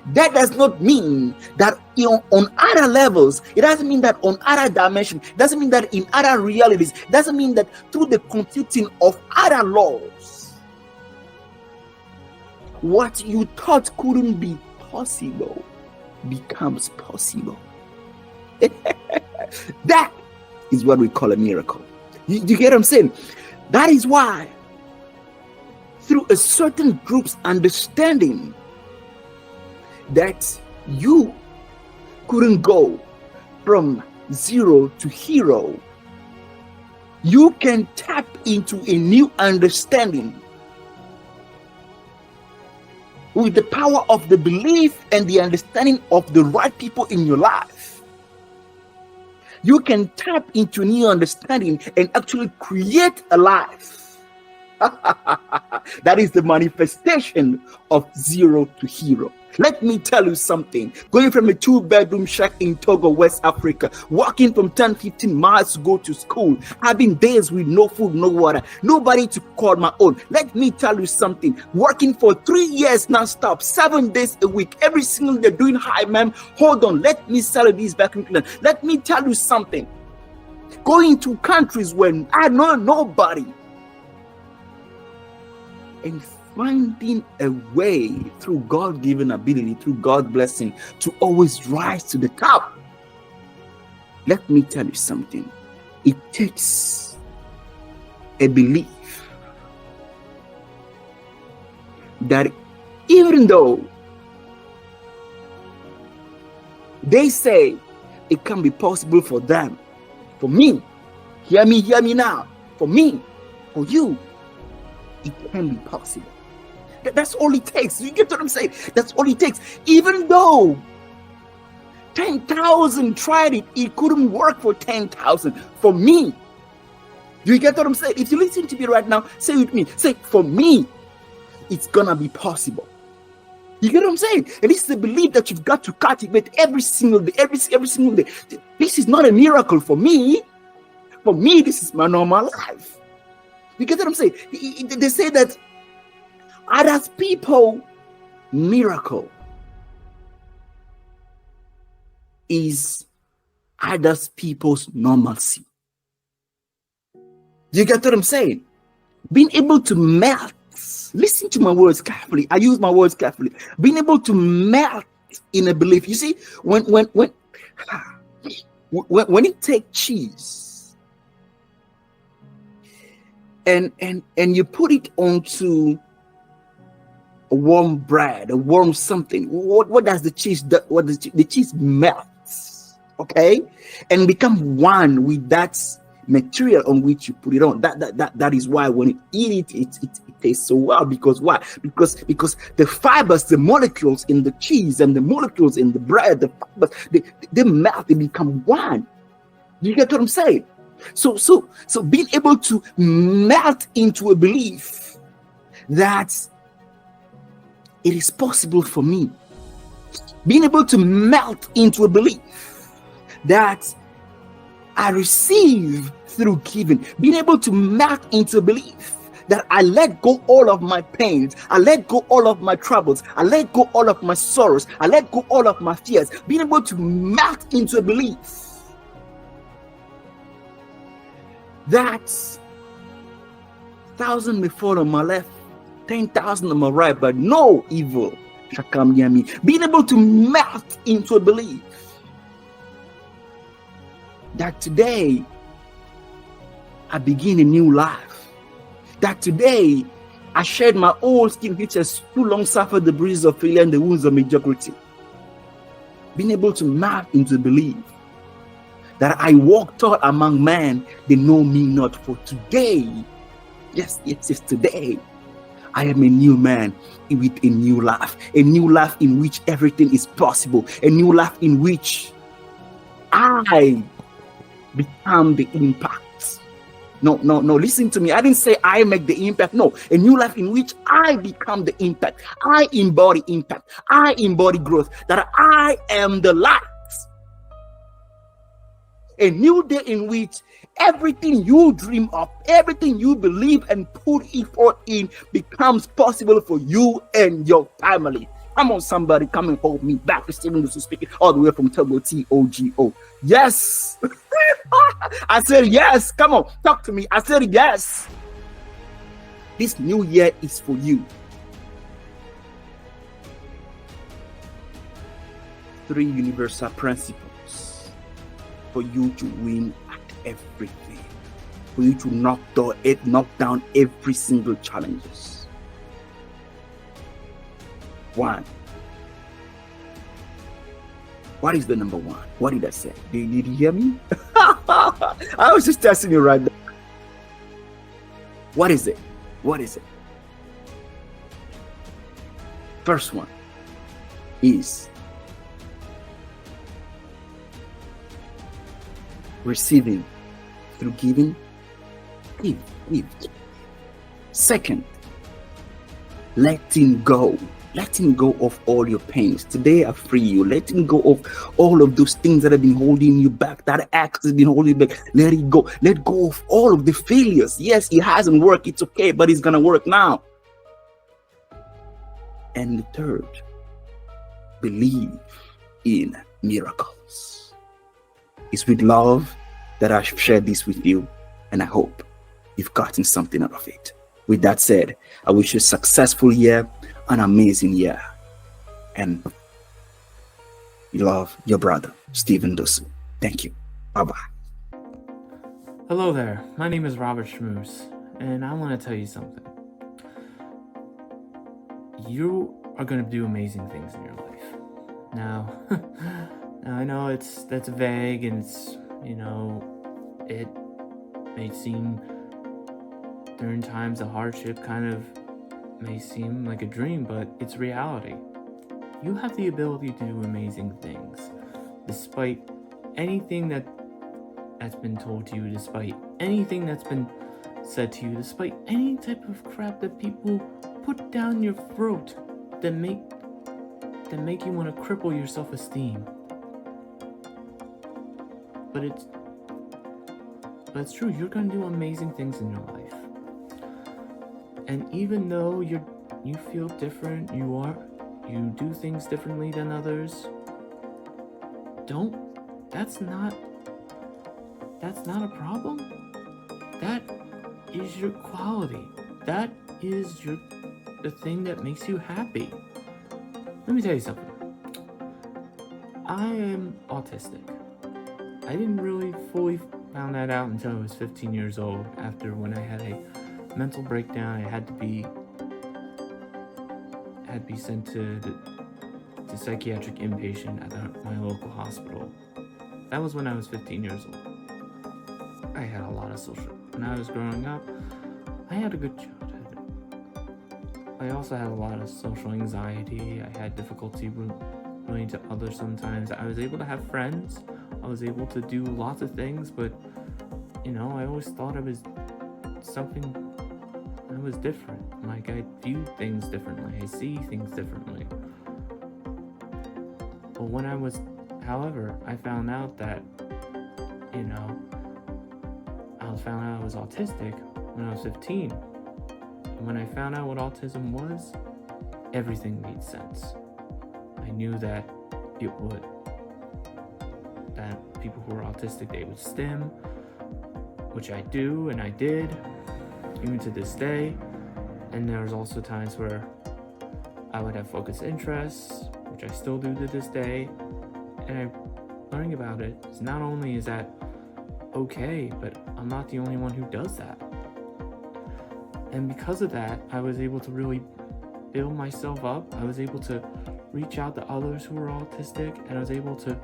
That does not mean that on other levels, it doesn't mean that on other dimensions, it doesn't mean that in other realities, it doesn't mean that through the computing of other laws, what you thought couldn't be possible becomes possible. That is what we call a miracle. You get what I'm saying? That is why, through a certain group's understanding that you couldn't go from zero to hero, you can tap into a new understanding with the power of the belief and the understanding of the right people in your life. You can tap into new understanding and actually create a life. That is the manifestation of zero to hero. Let me tell you something. Going from a 2-bedroom shack in Togo, West Africa, walking from 10-15 miles to go to school, having days with no food, no water, nobody to call my own. Let me tell you something. Working for 3 years non-stop, 7 days a week, every single day doing hi, ma'am. Hold on, let me sell these vacuum cleaners. Let me tell you something. Going to countries where I know nobody, and finding a way through God-given ability, through God's blessing, to always rise to the top. Let me tell you something. It takes a belief that even though they say it can be possible for them, for me, hear me now, for me, for you, it can be possible. That's all it takes. You get what I'm saying? That's all it takes. Even though 10,000 tried it, it couldn't work for 10,000. For me, you get what I'm saying? If you listen to me right now, say with me, say, for me, it's gonna be possible. You get what I'm saying? And this is the belief that you've got to cultivate every single day, every single day. This is not a miracle for me. For me, this is my normal life. You get what I'm saying? They say that others people miracle is others people's normalcy. You get what I'm saying? Being able to melt. Listen to my words carefully. I use my words carefully. Being able to melt in a belief. You see, when you take cheese and you put it onto a warm bread, a warm something, what does the cheese do? The cheese melts, okay, and become one with that material on which you put it on. That is why when you eat it tastes so well. Because why? Because the fibers, the molecules in the cheese and the molecules in the bread, the fibers, they melt, they become one. You get what I'm saying? So being able to melt into a belief that it is possible for me, being able to melt into a belief that I receive through giving, being able to melt into a belief that I let go all of my pains, I let go all of my troubles, I let go all of my sorrows, I let go all of my fears, being able to melt into a belief that 1,000 may fall on my left, 10,000 on my right, but no evil shall come near me. Being able to melt into a belief that today I begin a new life. That today I shed my old skin, which has too long suffered the bruises of failure and the wounds of mediocrity. Being able to melt into belief that I walk tall among men, they know me not. For today, yes, today, I am a new man with a new life in which everything is possible, a new life in which I become the impact. No, listen to me. I didn't say I make the impact. No, a new life in which I become the impact. I embody impact. I embody growth. That I am the light. A new day in which everything you dream of, everything you believe and put effort in becomes possible for you and your family. Come on, somebody, come and hold me back. Stephen Dossou speaking all the way from Togo, TOGO. Yes. I said yes. Come on, talk to me. I said yes. This new year is for you. 3 universal principles for you to win at everything, for you to knock down every single challenges. 1. What is the number 1? What did I say? Did you hear me? I was just testing you right there. What is it? What is it? First one is receiving through giving. Give. Second, letting go of all your pains. Today I free you. Letting go of all of those things that have been holding you back, that act has been holding you back. Let it go. Let go of all of the failures. Yes, it hasn't worked. It's okay, but it's gonna work now. And the third, believe in miracles. It's with love that I've shared this with you, and I hope you've gotten something out of it. With that said, I wish you a successful year, an amazing year, and you love your brother, Stephen Dossou. Thank you. Bye-bye. Hello there, my name is Robert Schmus, and I want to tell you something. You are going to do amazing things in your life. Now I know that's vague, and it's, it may seem during times of hardship kind of may seem like a dream, but it's reality. You have the ability to do amazing things, despite anything that's been told to you, despite anything that's been said to you, despite any type of crap that people put down your throat that make you want to cripple your self-esteem. But it's true. You're gonna do amazing things in your life. And even though you feel different, you do things differently than others, that's not a problem. That is your quality. That is the thing that makes you happy. Let me tell you something. I am autistic. I didn't really fully found that out until I was 15 years old, after when I had a mental breakdown. I had to be sent to psychiatric inpatient at my local hospital. That was when I was 15 years old. I had a lot of when I was growing up, I had a good childhood. I also had a lot of social anxiety. I had difficulty relating to others sometimes. I was able to have friends. I was able to do lots of things, but I always thought I was something. I was different. Like, I view things differently. I see things differently. But however, I found out that, I was autistic when I was 15. And when I found out what autism was, everything made sense. I knew that it would. That people who are autistic, they would STEM, which I do, and I did, even to this day. And there was also times where I would have focused interests, which I still do to this day. And learning about it is not only is that okay, but I'm not the only one who does that. And because of that, I was able to really build myself up. I was able to reach out to others who are autistic, and I was able to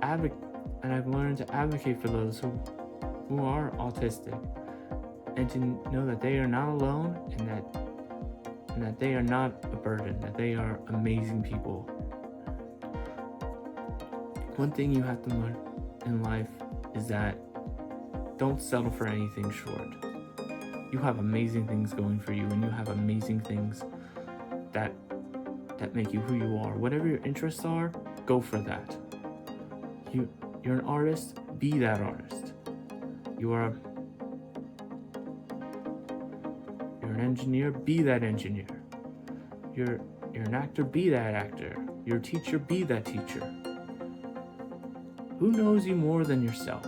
advocate, and I've learned to advocate for those who are autistic, and to know that they are not alone, and that they are not a burden, that they are amazing people. One thing you have to learn in life is that don't settle for anything short. You have amazing things going for you, and you have amazing things that make you who you are. Whatever your interests are, go for that. You're an artist, be that artist. You're an engineer, be that engineer. You're an actor, be that actor. You're a teacher, be that teacher. Who knows you more than yourself?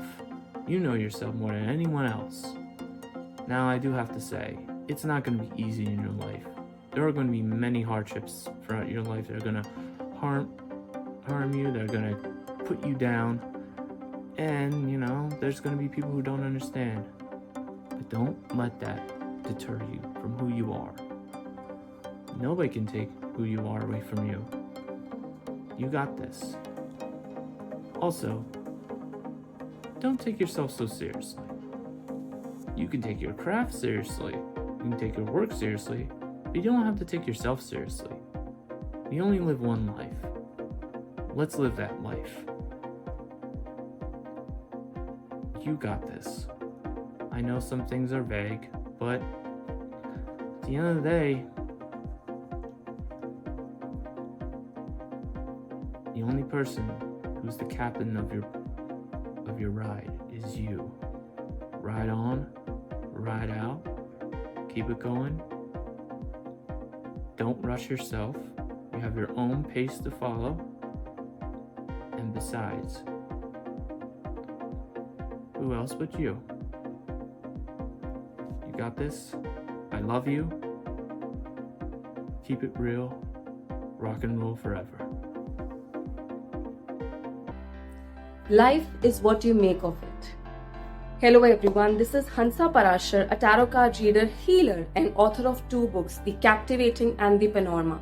You know yourself more than anyone else. Now, I do have to say, it's not going to be easy in your life. There are going to be many hardships throughout your life that are going to harm you, they're going to put you down, and, there's going to be people who don't understand. But don't let that deter you from who you are. Nobody can take who you are away from you. You got this. Also, don't take yourself so seriously. You can take your craft seriously, you can take your work seriously, but you don't have to take yourself seriously. You only live one life. Let's live that life. You got this. I know some things are vague, but at the end of the day, the only person who's the captain of your ride is you. Ride on, ride out, keep it going. Don't rush yourself. You have your own pace to follow. And besides, who else but you? You got this. I love you. Keep it real. Rock and roll forever. Life is what you make of it. Hello everyone, this is Hansa Parashar, a tarot card reader, healer, and author of 2 books, The Captivating and The Panorama.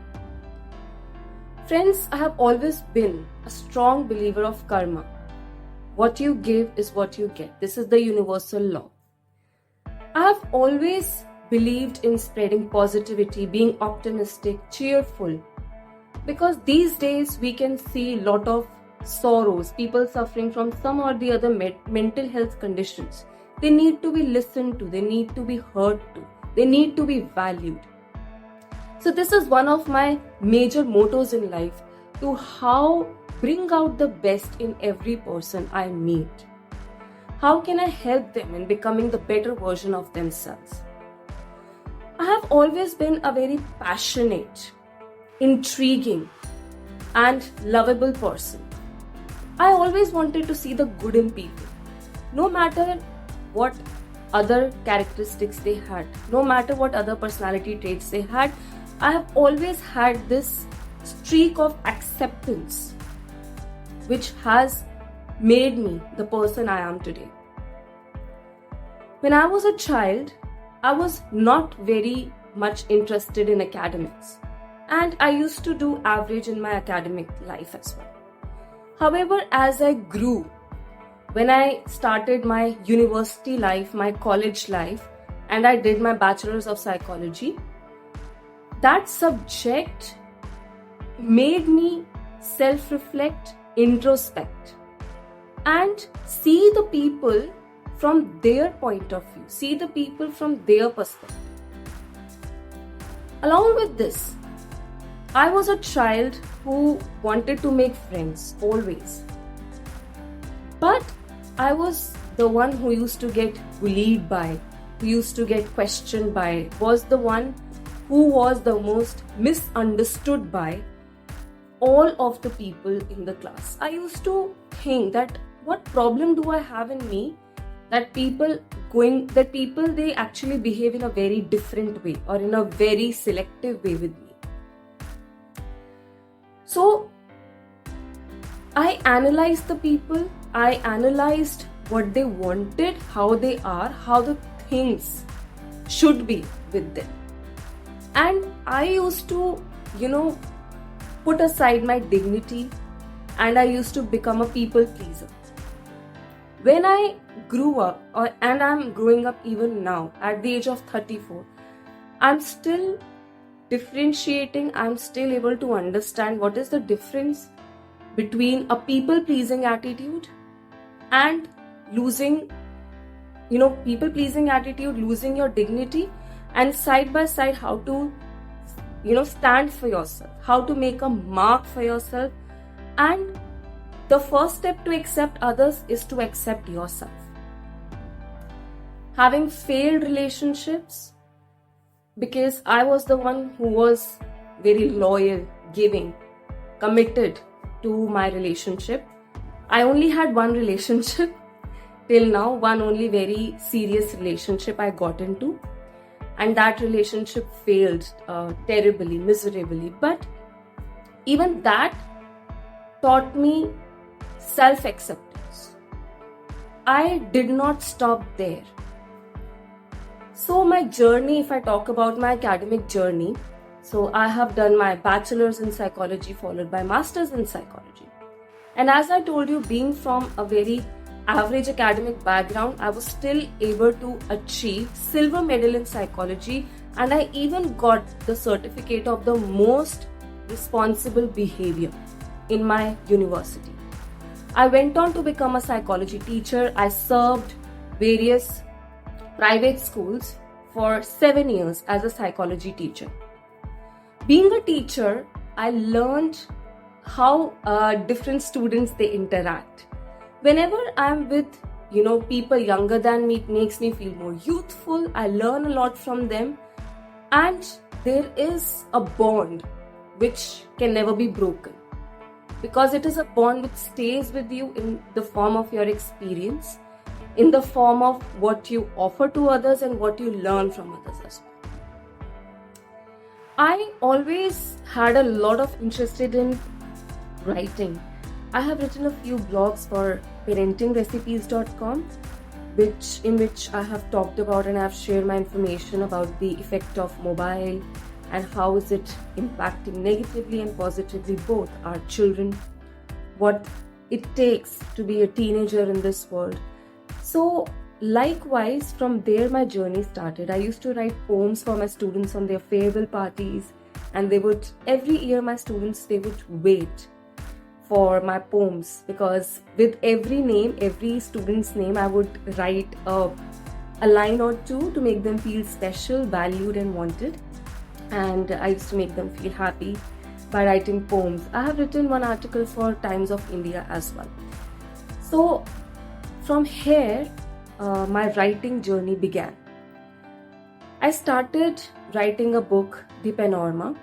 Friends, I have always been a strong believer of karma. What you give is what you get. This is the universal law. I have always believed in spreading positivity, being optimistic, cheerful, because these days we can see a lot of sorrows, people suffering from some or the other mental health conditions. They need to be listened to, they need to be heard to, they need to be valued. So this is one of my major mottos in life, to how bring out the best in every person I meet. How can I help them in becoming the better version of themselves? I have always been a very passionate, intriguing, and lovable person. I always wanted to see the good in people, no matter what other characteristics they had, no matter what other personality traits they had. I have always had this streak of acceptance, which has made me the person I am today. When I was a child, I was not very much interested in academics, and I used to do average in my academic life as well. However, as I grew, when I started my university life, my college life, and I did my bachelor's of psychology, that subject made me self-reflect, introspect, and see the people from their point of view, see the people from their perspective. Along with this, I was a child who wanted to make friends always. But I was the one who used to get bullied by, who used to get questioned by, was the one who was the most misunderstood by all of the people in the class. I used to think that what problem do I have in me that people that people, they actually behave in a very different way or in a very selective way with me. So I analyzed the people, I analyzed what they wanted, how they are, how the things should be with them. And I used to, put aside my dignity, and I used to become a people pleaser. When I grew up, and I'm growing up even now at the age of 34, I'm still differentiating, I'm still able to understand what is the difference between a people pleasing attitude and losing, people pleasing attitude, losing your dignity, and side by side how to, stand for yourself, how to make a mark for yourself. And the first step to accept others is to accept yourself. Having failed relationships, because I was the one who was very loyal, giving, committed to my relationship. I only had one relationship till now, one only very serious relationship I got into. And that relationship failed terribly, miserably. But even that taught me self-acceptance. I did not stop there. So my journey, if I talk about my academic journey, so I have done my bachelor's in psychology followed by master's in psychology. And as I told you, being from a very average academic background, I was still able to achieve silver medal in psychology, and I even got the certificate of the most responsible behavior in my university. I went on to become a psychology teacher. I served various private schools for 7 years as a psychology teacher. Being a teacher, I learned how different students, they interact. Whenever I'm with, people younger than me, it makes me feel more youthful. I learn a lot from them. And there is a bond which can never be broken. Because it is a bond which stays with you in the form of your experience, in the form of what you offer to others and what you learn from others as well. I always had a lot of interest in writing. I have written a few blogs for parentingrecipes.com, in which I have talked about and I have shared my information about the effect of mobile and how is it impacting negatively and positively both our children, what it takes to be a teenager in this world. So likewise, from there my journey started. I used to write poems for my students on their farewell parties, and every year my students, they would wait for my poems, because with every student's name, I would write a line or two to make them feel special, valued and wanted. And I used to make them feel happy by writing poems. I have written one article for Times of India as well. So from here, my writing journey began. I started writing a book, The Panorama,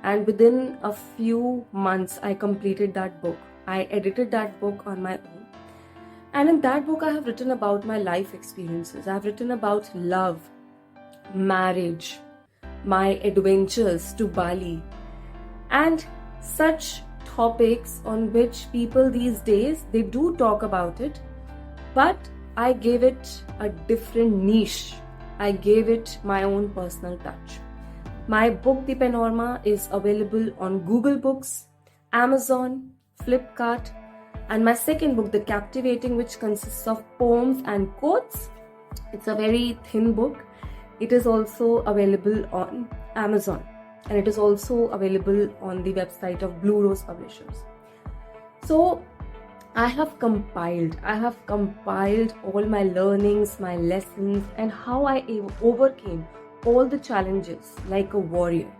and within a few months, I completed that book. I edited that book on my own. And in that book, I have written about my life experiences. I have written about love, marriage, my adventures to Bali, and such topics on which people these days, they do talk about it, but I gave it a different niche. I gave it my own personal touch. My book, The Panorama, is available on Google Books, Amazon, Flipkart, and my second book, The Captivating, which consists of poems and quotes. It's a very thin book. It is also available on Amazon, and it is also available on the website of Blue Rose Publishers. So I have compiled all my learnings, my lessons, and how I overcame all the challenges like a warrior.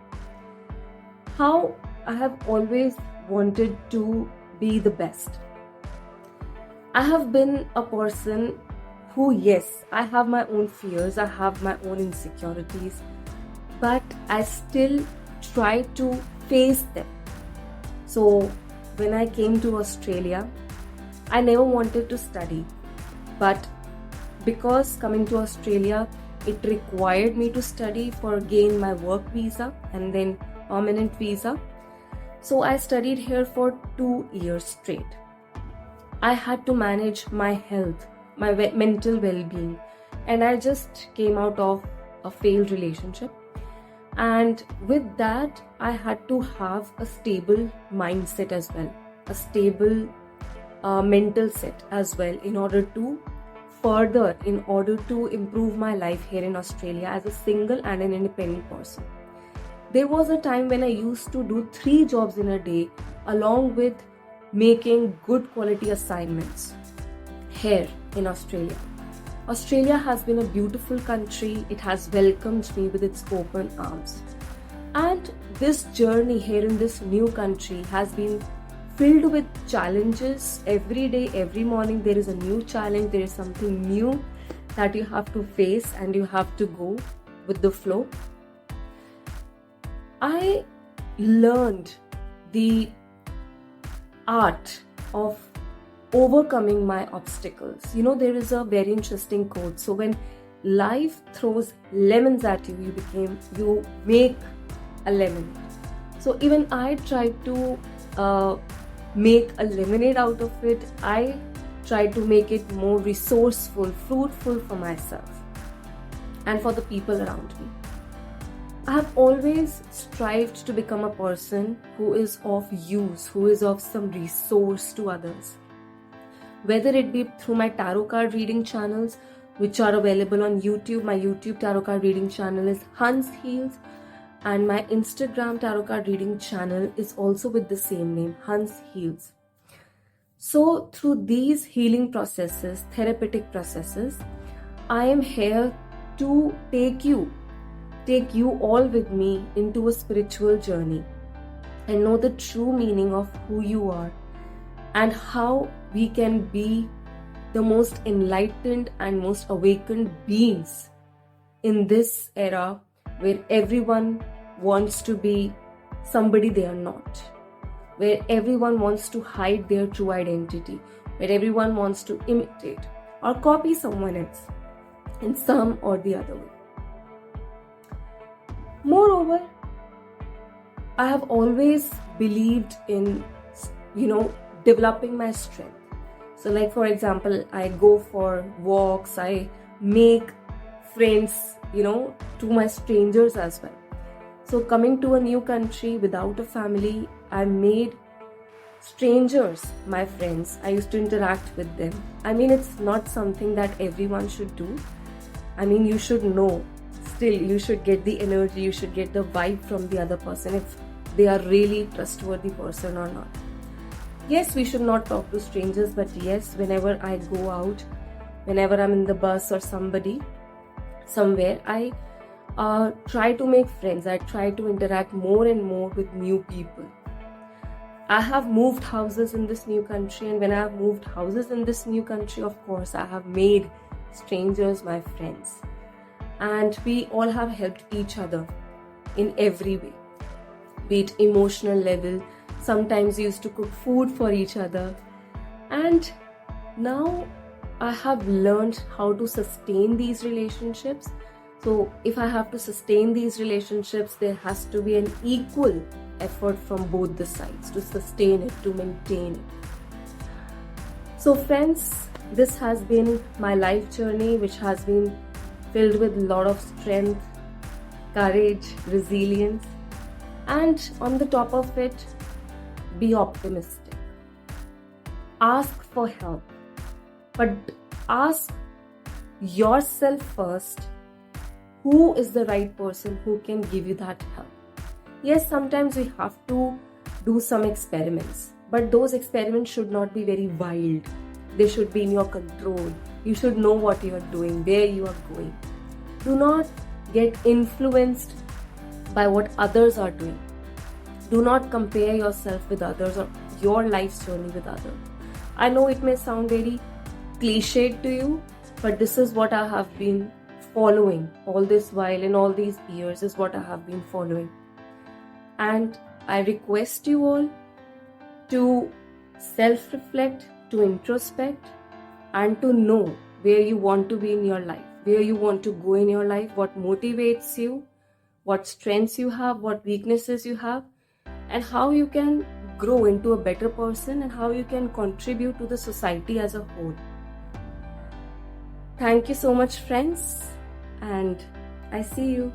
How I have always wanted to be the best. I have been a person who, yes, I have my own fears, I have my own insecurities, but I still try to face them. So when I came to Australia, I never wanted to study, but because coming to Australia, it required me to study for again my work visa and then permanent visa. So I studied here for 2 years straight. I had to manage my health, my mental well-being, and I just came out of a failed relationship. And with that, I had to have a stable mindset as well, a stable mental set as well, in order to improve my life here in Australia as a single and an independent person. There was a time when I used to do 3 jobs in a day, along with making good quality assignments here in Australia. Australia has been a beautiful country. It has welcomed me with its open arms. And this journey here in this new country has been filled with challenges. Every day, every morning, there is a new challenge. There is something new that you have to face and you have to go with the flow. I learned the art of overcoming my obstacles. You know, there is a very interesting quote. So when life throws lemons at you, you make a lemonade. So even I tried to make a lemonade out of it. I tried to make it more resourceful, fruitful for myself and for the people around me. I have always strived to become a person who is of use, who is of some resource to others. Whether it be through my tarot card reading channels, which are available on YouTube. My YouTube tarot card reading channel is Hans Heals, and my Instagram tarot card reading channel is also with the same name, Hans Heals. So through these healing processes, therapeutic processes, I am here to take you all with me into a spiritual journey and know the true meaning of who you are and how we can be the most enlightened and most awakened beings in this era where everyone wants to be somebody they are not, where everyone wants to hide their true identity, where everyone wants to imitate or copy someone else in some or the other way. Moreover, I have always believed in, developing my strength. So like, for example, I go for walks, I make friends, to my strangers as well. So coming to a new country without a family, I made strangers my friends. I used to interact with them. I mean, it's not something that everyone should do. I mean, you should know. Still, you should get the energy, you should get the vibe from the other person if they are really trustworthy person or not. Yes, we should not talk to strangers, but yes, whenever I go out, whenever I'm in the bus or somewhere, I try to make friends. I try to interact more and more with new people. I have moved houses in this new country, and when I have moved houses in this new country, of course, I have made strangers my friends. And we all have helped each other in every way, be it emotional level. Sometimes we used to cook food for each other. And now I have learned how to sustain these relationships. So if I have to sustain these relationships, there has to be an equal effort from both the sides to sustain it, to maintain it. So friends, this has been my life journey, which has been filled with a lot of strength, courage, resilience, and on the top of it, be optimistic. Ask for help, but ask yourself first, who is the right person who can give you that help. Yes, sometimes we have to do some experiments, but those experiments should not be very wild. They should be in your control. You should know what you are doing, where you are going. Do not get influenced by what others are doing. Do not compare yourself with others or your life's journey with others. I know it may sound very cliched to you, but this is what I have been following all this while, in all these years is what I have been following. And I request you all to self-reflect, to introspect, and to know where you want to be in your life, where you want to go in your life, what motivates you, what strengths you have, what weaknesses you have, and how you can grow into a better person and how you can contribute to the society as a whole. Thank you so much, friends, and I see you.